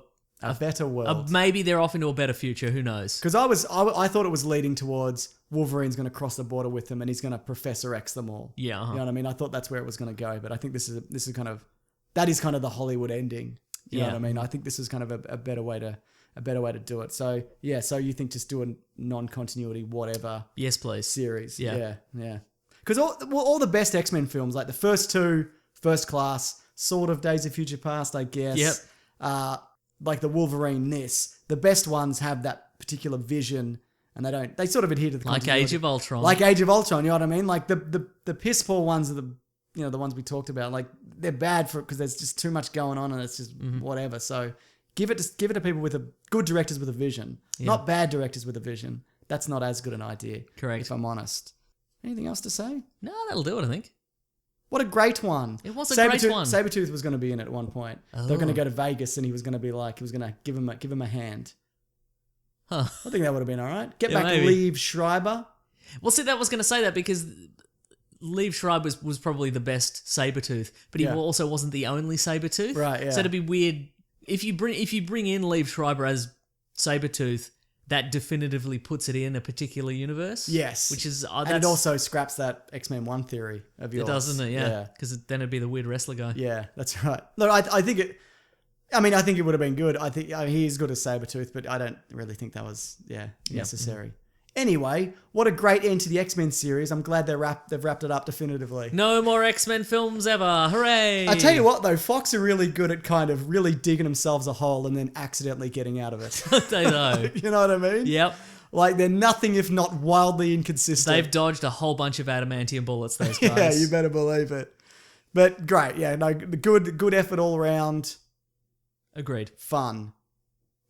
better world. maybe they're off into a better future. Who knows? Because I thought it was leading towards Wolverine's going to cross the border with them, and he's going to Professor X them all. Yeah, You know what I mean? I thought that's where it was going to go, but I think this is kind of the Hollywood ending. You know what I mean? I think this is kind of a better way to do it. So yeah, so you think just do a non-continuity whatever Yes, please. series? Yeah. Yeah. Because all the best X-Men films, like the first two, First Class, sort of Days of Future Past, I guess. Yep. Like the Wolverine, the best ones have that particular vision, and they sort of adhere to the Like continuity. Age of Ultron. Like Age of Ultron, you know what I mean? Like the piss poor ones are the ones we talked about. Like they're bad because there's just too much going on and it's just whatever. So give it to people with good directors with a vision, not bad directors with a vision. That's not as good an idea. Correct. If I'm honest. Anything else to say? No, that'll do it, I think. What a great one. It was a great one. Sabretooth was going to be in it at one point. They were going to go to Vegas and he was going to give him a hand. Huh. I think that would have been all right. Get Yeah, back maybe. Liev Schreiber. Well, see, that was going to say that because Liev Schreiber was probably the best Sabretooth, but he Yeah. also wasn't the only Sabretooth. Right, yeah. So it'd be weird if you bring in Liev Schreiber as Sabretooth, that definitively puts it in a particular universe. Yes. Which is And it also scraps that X-Men 1 theory of yours. it does, doesn't it? Yeah. Because then it'd be the weird wrestler guy. Yeah, that's right. Look, I think it... I mean, I think it would have been good. I think he is good as Sabretooth, but I don't really think that was, necessary. Anyway, what a great end to the X-Men series. I'm glad they've wrapped it up definitively. No more X-Men films ever. Hooray! I tell you what, though, Fox are really good at kind of really digging themselves a hole and then accidentally getting out of it. They know. You know what I mean? Yep. Like, they're nothing if not wildly inconsistent. They've dodged a whole bunch of adamantium bullets, those guys. Yeah, you better believe it. But great, yeah, no, good effort all around. Agreed. Fun.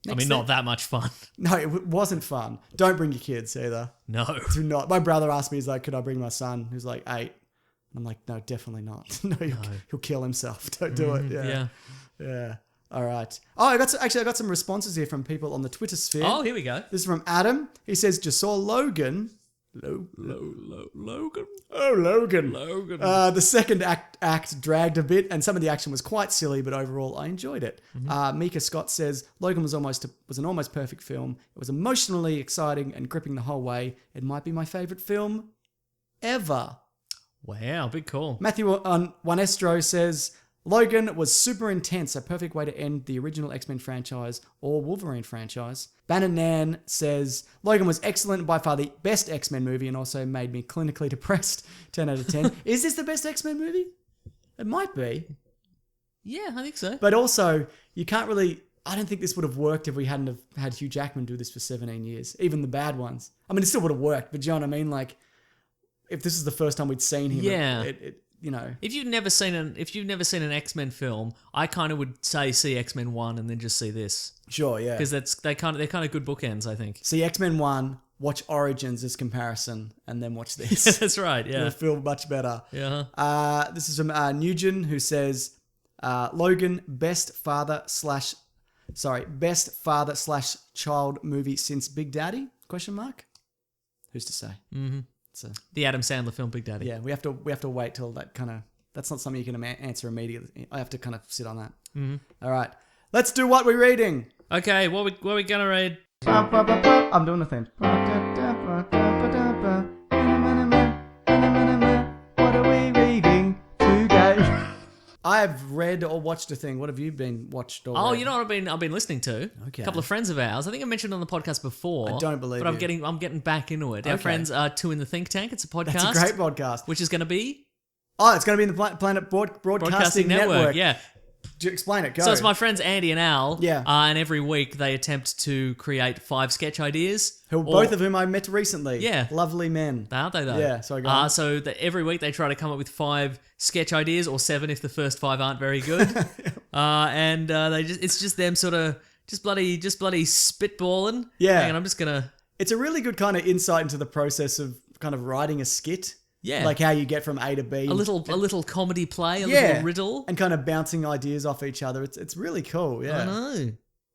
I mean, not that much fun. No, it wasn't fun. Don't bring your kids either. No. Do not. My brother asked me, he's like, could I bring my son who's like 8? I'm like, no, definitely not. No, he'll kill himself. Don't do it. Yeah. Yeah. All right. Oh, I got some responses here from people on the Twitter sphere. Oh, here we go. This is from Adam. He says, just saw Logan. Logan. Oh, Logan. Logan. The second act dragged a bit, and some of the action was quite silly, but overall I enjoyed it. Mika Scott says Logan was an almost perfect film. It was emotionally exciting and gripping the whole way. It might be my favorite film ever. Wow, big call. Matthew Juanestro says Logan was super intense, a perfect way to end the original X-Men franchise or Wolverine franchise. Bannon Nan says Logan was excellent, by far the best X-Men movie, and also made me clinically depressed. 10 out of 10. Is this the best X-Men movie? It might be. Yeah, I think so. But also, you can't really... I don't think this would have worked if we hadn't have had Hugh Jackman do this for 17 years. Even the bad ones. I mean, it still would have worked, but do you know what I mean? Like, if this is the first time we'd seen him, Yeah. it you know... If you've never seen an X-Men film, I kind of would say see X-Men 1 and then just see this. Sure, yeah. Because they're kind of good bookends, I think. See X-Men 1 watch Origins as comparison and then watch this. That's right. It'll Yeah. feel much better. Yeah. This is from Nugent, who says, Logan, best father slash child movie since Big Daddy? Question mark. Who's to say? Mm-hmm. So The Adam Sandler film Big Daddy. yeah, we have to wait till that kind of. That's not something you can answer immediately. I have to kind of sit on that. Mm-hmm. All right, let's do what we're reading. Okay, what we gonna read? I'm doing the thing. What are we reading today? I've read or watched a thing. What have you been watched or Oh, read? you know what I've been listening to? Okay. A couple of friends of ours. I think I mentioned on the podcast before. I don't believe but you. I'm getting back into it. Our Okay. friends are Two in the Think Tank. It's a podcast. That's a great podcast. Which is going to be Oh, it's going to be in the Planet Broadcasting Network. Yeah. Explain it. Go. So it's my friends Andy and Al. Yeah. And every week they attempt to create 5 sketch ideas. Both of whom I met recently. Yeah. Lovely men. Aren't they though? Yeah, sorry, go on. So that every week they try to come up with 5 sketch ideas, or 7 if the first 5 aren't very good. It's just them sort of just bloody spitballing. Yeah. And I'm just gonna. It's a really good kind of insight into the process of kind of writing a skit. Yeah. Like how you get from A to B. A little comedy play, a little riddle. And kind of bouncing ideas off each other. It's really cool. Yeah. I know.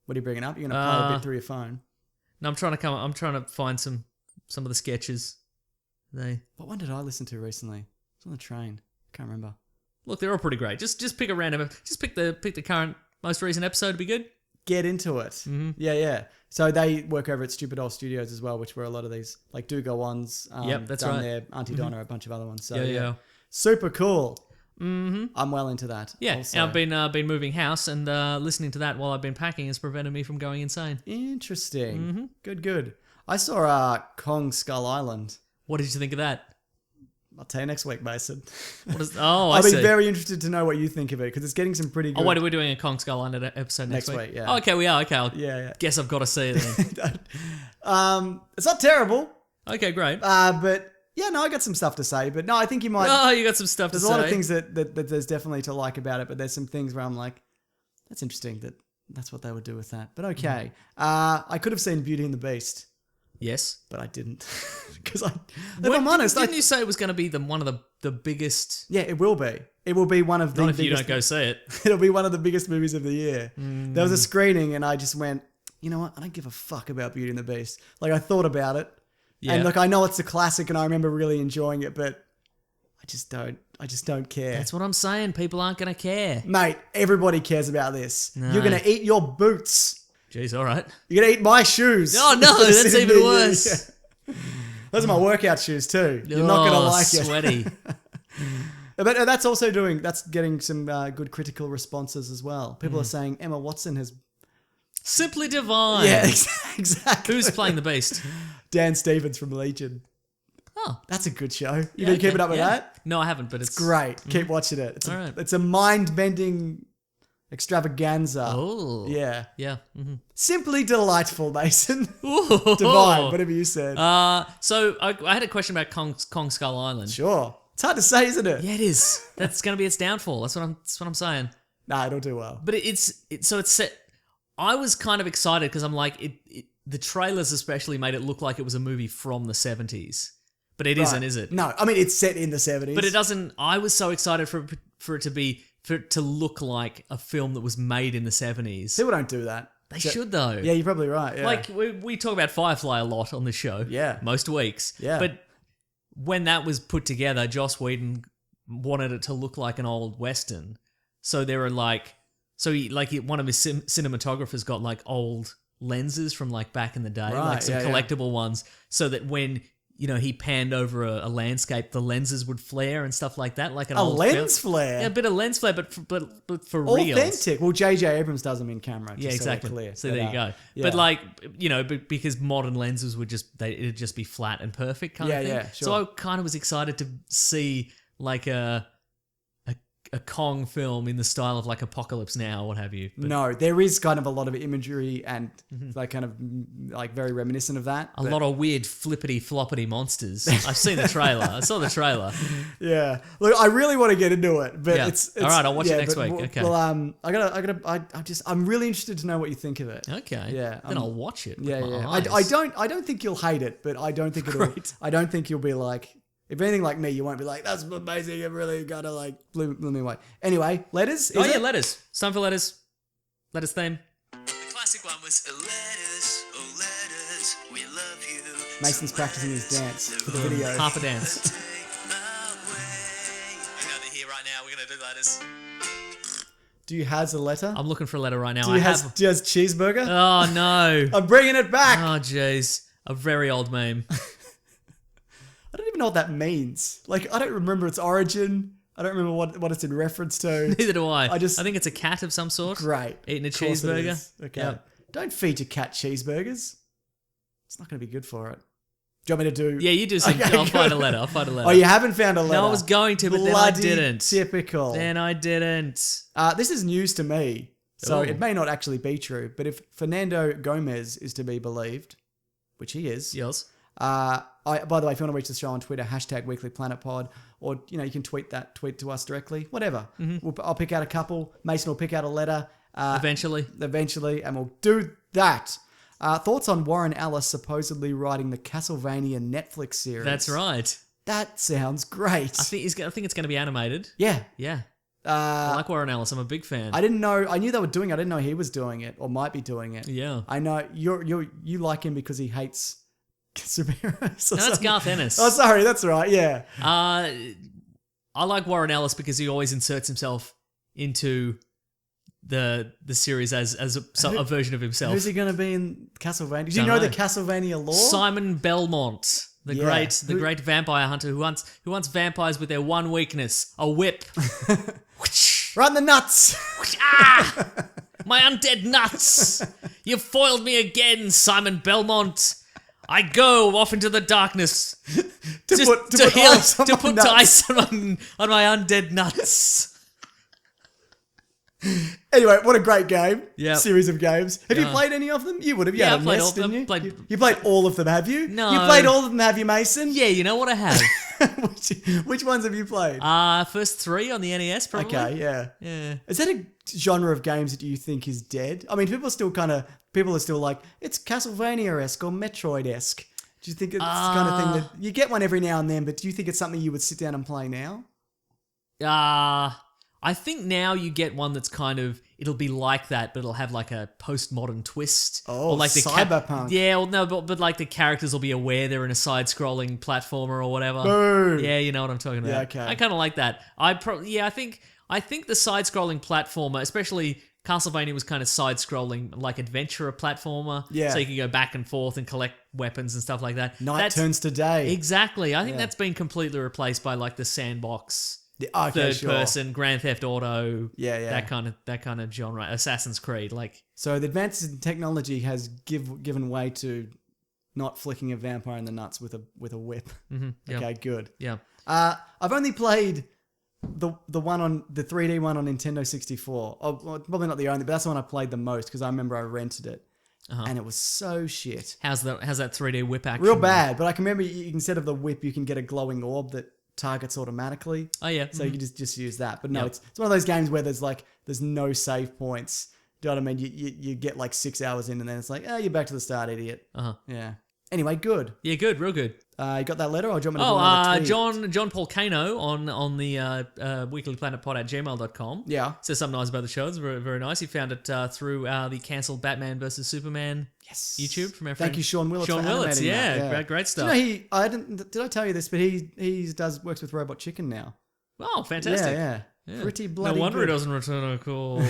What are you bringing up? You're going to play a bit through your phone. No, I'm trying to find some of the sketches. What one did I listen to recently? It was on the train. Can't remember. Look, they're all pretty great. Just pick a random. Just pick the current most recent episode to be good. Get into it. Mm-hmm. Yeah. So they work over at Stupid Old Studios as well, which were a lot of these like Do Go Ons. Yep, that's done right. there, Auntie Donna, a bunch of other ones. So Yeah. super cool. Mm-hmm. I'm well into that. Yeah, also. and I've been moving house, and listening to that while I've been packing has prevented me from going insane. Interesting. Mm-hmm. Good. I saw Kong Skull Island. What did you think of that? I'll tell you next week, Mason. I'll be very interested to know what you think of it because it's getting some pretty good. Oh, wait, are we doing a Kong Skull Island episode next week? Yeah. Oh, okay, we are. Okay, Yeah. guess I've got to see it then. It's not terrible, Okay, great. but yeah, no, I got some stuff to say. But no, I think you might. Oh, you got some stuff to There's say. a lot of things that there's definitely to like about it, but there's some things where I'm like, that's interesting that's what they would do with that. But okay, I could have seen Beauty and the Beast, Yes. but I didn't because if I'm honest, Didn't you say it was going to be one of the biggest? yeah, it will be. It will be one of the Not if you biggest. don't go see it. It'll be one of the biggest movies of the year. There was a screening, and I just went, you know what? I don't give a fuck about Beauty and the Beast. Like I thought about it, Yeah. and look, I know it's a classic, and I remember really enjoying it, but I just don't care. That's what I'm saying. People aren't going to care. Mate, everybody cares about this. No. You're gonna eat your boots. Jeez, all right. You're gonna eat my shoes. Oh no, that's Sitting even near you. worse. Yeah. Those are my workout shoes too. You're not gonna like it. Sweaty. But that's getting some good critical responses as well. People are saying Emma Watson has. Simply divine. Yeah, exactly. Who's playing the Beast? Dan Stevens from Legion. Oh, That's a good show. You been keeping up with that? No, I haven't, but it's Great. Keep watching it. It's All right. it's a mind-bending extravaganza. Oh. Yeah. Yeah. Mm-hmm. Simply delightful, Mason. Ooh. Divine, whatever you said. So I had a question about Kong Skull Island. Sure. It's hard to say, isn't it? Yeah, it is. That's going to be its downfall. That's what I'm saying. Nah, it'll do well. But it's set. I was kind of excited because I'm like the trailers especially made it look like it was a movie from the 70s. But it isn't, is it? No, I mean, it's set in the 70s. But it doesn't. I was so excited for it to look like a film that was made in the 70s. People don't do that. They should though. Yeah, you're probably right. Yeah. Like we talk about Firefly a lot on this show. Yeah. Most weeks. Yeah. But when that was put together, Joss Whedon wanted it to look like an old Western. So there were one of his cinematographers got like old lenses from like back in the day, Right, like some yeah, yeah. collectible ones, so that when he panned over a landscape, the lenses would flare and stuff like that, like an old lens film. flare? Yeah, a bit of lens flare, but for real. Authentic. Well, J.J. Abrams does them in camera. Yeah, just so we're exactly. clear. So But, there you go. yeah. But because modern lenses would it'd just be flat and perfect kind of thing. Yeah, So I sure. kind of was excited to see like a a Kong film in the style of like Apocalypse Now or what have you. But No, there is kind of a lot of imagery and like kind of like very reminiscent of that. a lot of weird flippity floppity monsters. I've seen the trailer. I saw the trailer. Yeah. Look, I really want to get into it, but Yeah. it's All right, I'll watch it next but week. Okay. Well, I'm really interested to know what you think of it. Okay. Yeah, Then I'll watch it. With Yeah, my yeah. eyes. I don't think you'll hate it, but I don't think I don't think you'll be like, if anything like me, you won't be like, that's amazing. It really kind of like blew me away. Anyway, letters. Oh yeah, letters. It's time for letters. Letters theme. The classic one was letters, oh letters, we love you. Mason's practicing his dance for the video. Half a dance. Take away. I know they're here right now. We're gonna do letters. Do you has a letter? I'm looking for a letter right now. Do you has cheeseburger? Oh no. I'm bringing it back. Oh jeez. A very old meme. I don't even know what that means. Like, I don't remember its origin. I don't remember what it's in reference to. Neither do I. I think it's a cat of some sort. Great. Eating a Of course it cheeseburger. is. Okay. Yep. Don't feed your cat cheeseburgers. It's not going to be good for it. Do you want me to do? Yeah, you do some. Okay, I'll find a good. letter. Oh, you haven't found a letter? No, I was going to, but then I Bloody didn't. Typical. Then I didn't. This is news to me, so Oh. it may not actually be true. But if Fernando Gomez is to be believed, which he is, Yours. by the way, if you want to reach the show on Twitter, #WeeklyPlanetPod, or you can tweet to us directly, whatever. I'll pick out a couple. Mason will pick out a letter Eventually. and we'll do that. Thoughts on Warren Ellis supposedly writing the Castlevania Netflix series? That's right. That sounds great. I think it's going to be animated. Yeah. Yeah. I like Warren Ellis. I'm a big fan. I didn't know. I knew they were doing it. I didn't know he was doing it or might be doing it. Yeah. I know you like him because he hates superheroes. No, that's Garth Ennis. Oh, sorry. That's right. Yeah. I like Warren Ellis because he always inserts himself into the series as a version of himself. Who's he going to be in Castlevania? Do you Don't know know. the Castlevania lore? Simon Belmont, the Yeah. great vampire hunter who hunts vampires with their one weakness, a whip. Right in the nuts. Ah! My undead nuts! You've foiled me again, Simon Belmont. I go off into the darkness to put ice on my nuts. ice on my undead nuts. Anyway, what a great game. Yep. Series of games. Have you Yeah. played any of them? You would have. You Yeah, had I a played NES, all of them. didn't you? Played- You played all of them, have you? No. You played all of them, have you, Mason? Yeah, you know what I have? Which ones have you played? First 3 on the NES, probably. Okay, yeah. Yeah. Is that a genre of games that you think is dead? I mean, people are still like, it's Castlevania-esque or Metroid-esque. Do you think it's the kind of thing that you get one every now and then, but do you think it's something you would sit down and play now? I think now you get one that's kind of, it'll be like that, but it'll have like a postmodern twist. Oh, or like cyberpunk. Yeah, well, no, but like the characters will be aware they're in a side-scrolling platformer or whatever. Boom. Yeah, you know what I'm talking about. Yeah, okay. I kind of like that. I think the side-scrolling platformer, especially Castlevania, was kind of side-scrolling, like adventurer platformer. Yeah. So you can go back and forth and collect weapons and stuff like that. Night turns to day. Exactly. I think that's been completely replaced by like the sandbox. Okay, Third sure. person, Grand Theft Auto, Yeah. that kind of genre, Assassin's Creed, like So the advances in technology has given way to not flicking a vampire in the nuts with a whip. yeah. Okay, good. yeah. I've only played the one on the 3D one on Nintendo 64. Oh, well, probably not the only, but that's the one I played the most because I remember I rented it, and it was so shit, How's that 3D whip action? real bad. But I can remember instead of the whip, you can get a glowing orb that targets automatically. Oh yeah. So you can just use that. But no, Yep. it's one of those games where there's no save points. Do you know what I mean? You get like 6 hours in and then it's like, oh, you're back to the start, idiot. Yeah. Anyway, good. Yeah, good, real good. You got that letter, or do you want me to do another tweet? John Paul Kano on the weeklyplanetpod@gmail.com. Yeah. Says something nice about the show. It's very, very nice. He found it through the cancelled Batman vs Superman YouTube from our friend. Thank you, Sean Willits. Sean for Willits, animating that. great Do stuff. you know did I tell you this? But he works with Robot Chicken now. Oh, fantastic. Yeah. Pretty bloody No wonder good. he doesn't return our calls.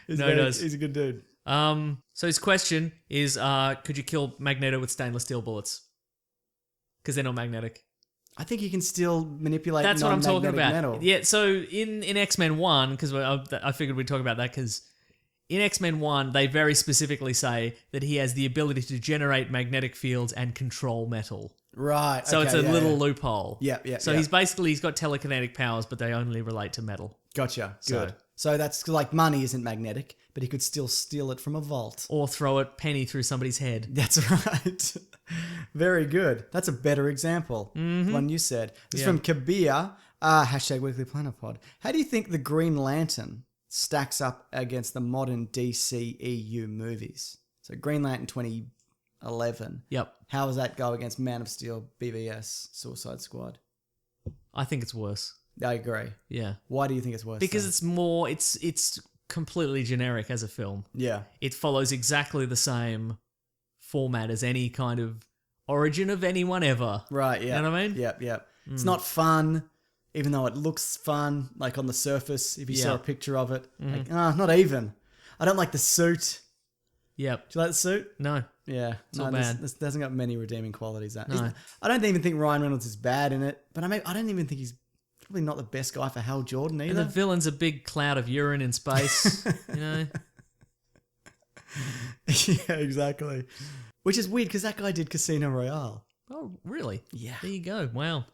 He's No, he does. He's a good dude. So his question is, could you kill Magneto with stainless steel bullets? Because they're not magnetic. I think you can still manipulate. That's what I'm talking non-magnetic about. Metal. Yeah, so in X-Men 1, because I figured we'd talk about that, because in X-Men 1, they very specifically say that he has the ability to generate magnetic fields and control metal. Right. So okay, it's a yeah, little yeah. loophole. Yeah. So he's got telekinetic powers, but they only relate to metal. Gotcha. So- Good. So that's like money isn't magnetic, but he could still steal it from a vault. Or throw a penny through somebody's head. That's right. Very good. That's a better example. One you said. This is from Kabir. Hashtag Weekly Planet Pod. How do you think the Green Lantern stacks up against the modern DCEU movies? So Green Lantern 2011. Yep. How does that go against Man of Steel, BVS, Suicide Squad? I think it's worse. I agree. Yeah. Why do you think it's worse? Because then? it's more, it's completely generic as a film. Yeah. It follows exactly the same format as any kind of origin of anyone ever. Right, yeah. You know what I mean? Yep. It's not fun, even though it looks fun, like on the surface, if you saw Yeah. a picture of it. Like, not even. I don't like the suit. Yep. Do you like the suit? No. Yeah. not bad. This hasn't got many redeeming qualities. That No. I don't even think Ryan Reynolds is bad in it, but I don't even think he's probably not the best guy for Hal Jordan And either. the villain's a big cloud of urine in space. You know? Yeah, exactly. Which is weird because that guy did Casino Royale. Oh, really? Yeah. There you go. Wow.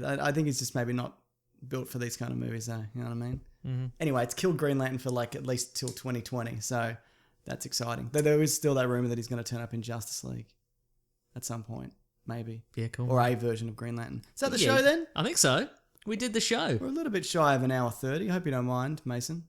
I think he's just maybe not built for these kind of movies, though. You know what I mean? Mm-hmm. Anyway, it's killed Green Lantern for like at least till 2020, so that's exciting. Though there is still that rumor that he's going to turn up in Justice League at some point, maybe, Yeah, cool. or a version of Green Lantern. Is that the Yeah, show then? I think so. We did the show. We're a little bit shy of an hour 30. I hope you don't mind, Mason.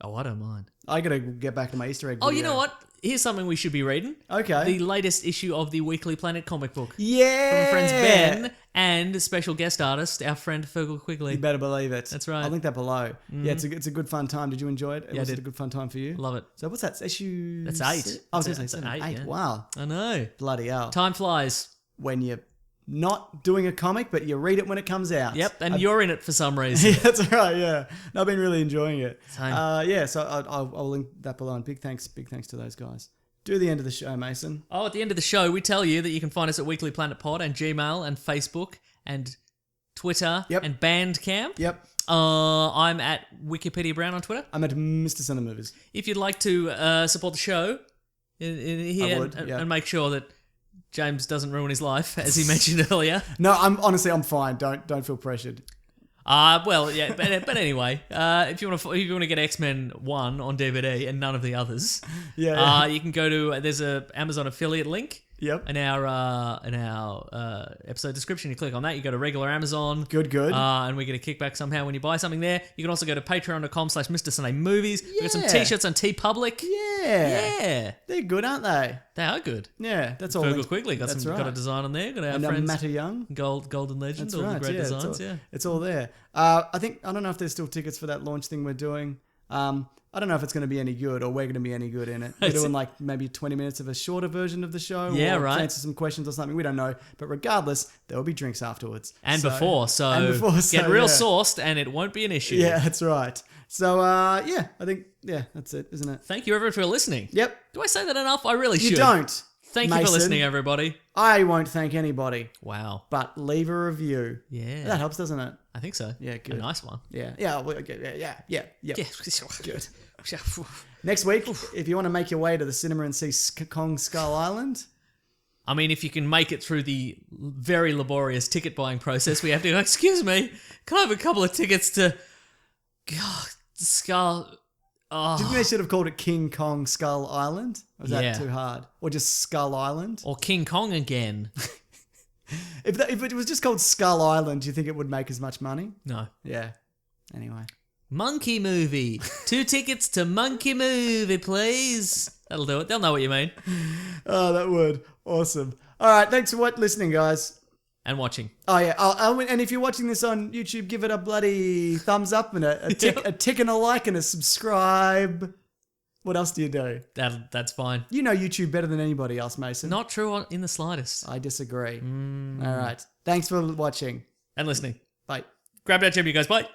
Oh, I don't mind. I got to get back to my Easter egg. Oh, you video. know what? Here's something we should be reading. Okay. The latest issue of the Weekly Planet comic book. Yeah. From friends Ben and special guest artist, our friend Fergal Quigley. You better believe it. That's right. I'll link that below. Yeah, it's a good fun time. Did you enjoy it? Yeah, I Was it did. a good fun time for you? Love it. So what's that? Issue? That's 8. six? I was going to That's say 7, 8, 8. yeah. Wow. I know. Bloody hell. Time flies. When you're not doing a comic, but you read it when it comes out. Yep, and you're in it for some reason. Yeah, that's right. Yeah, no, I've been really enjoying it. Same. Yeah, so I'll link that below. And big thanks to those guys. Do the end of the show, Mason. Oh, at the end of the show, we tell you that you can find us at Weekly Planet Pod and Gmail and Facebook and Twitter and Bandcamp. Yep, I'm at Wikipedia Brown on Twitter. I'm at Mr. Center Movers. If you'd like to support the show in here I would, and make sure that James doesn't ruin his life, as he mentioned earlier. No, I'm fine. Don't feel pressured. Well, yeah, but anyway, if you want to get X-Men 1 on DVD and none of the others, Yeah. you can go to there's a Amazon affiliate link. Yep. In our episode description, you click on that. You go to regular Amazon. Good. And we get a kickback somehow when you buy something there. You can also go to patreon.com/Mr. Sunday Movies. We got some Yeah. t-shirts on TeePublic. Yeah. They're good, aren't they? They are good. Yeah, that's all. Fergal linked. Quigley got That's got a right. design on there. Got our And friends Matter Young. Golden Legend. That's all right. the great yeah, designs. It's all there. I don't know if there's still tickets for that launch thing we're doing. I don't know if it's going to be any good or we're going to be any good in it. We're doing like maybe 20 minutes of a shorter version of the show. Yeah, or right. Answer some questions or something. We don't know. But regardless, there will be drinks afterwards. And So- before, so get so, real yeah. sourced and it won't be an issue. Yeah, that's right. So, I think, that's it, isn't it? Thank you everyone for listening. Yep. Do I say that enough? I really should. You don't. Thank you for Mason. listening, everybody. I won't thank anybody, Wow. but leave a review. Yeah. That helps, doesn't it? I think so. Yeah, good. A nice one. Yeah. Yeah. Yeah. Good. Next week, if you want to make your way to the cinema and see Kong Skull Island, I mean, if you can make it through the very laborious ticket buying process, we have to go, excuse me, can I have a couple of tickets to Skull... do you think they should have called it King Kong Skull Island? Or was Yeah. that too hard? Or just Skull Island? Or King Kong again. If it was just called Skull Island, do you think it would make as much money? No. Yeah. Anyway. Monkey Movie. 2 tickets to Monkey Movie, please. That'll do it. They'll know what you mean. Oh, that would. Awesome. All right. Thanks for listening, guys. And watching. Oh, yeah. And if you're watching this on YouTube, give it a bloody thumbs up and a tick and a like and a subscribe. What else do you do? That's fine. You know YouTube better than anybody else, Mason. Not true in the slightest. I disagree. All right. Thanks for watching. And listening. Bye. Grab that gem, you guys. Bye.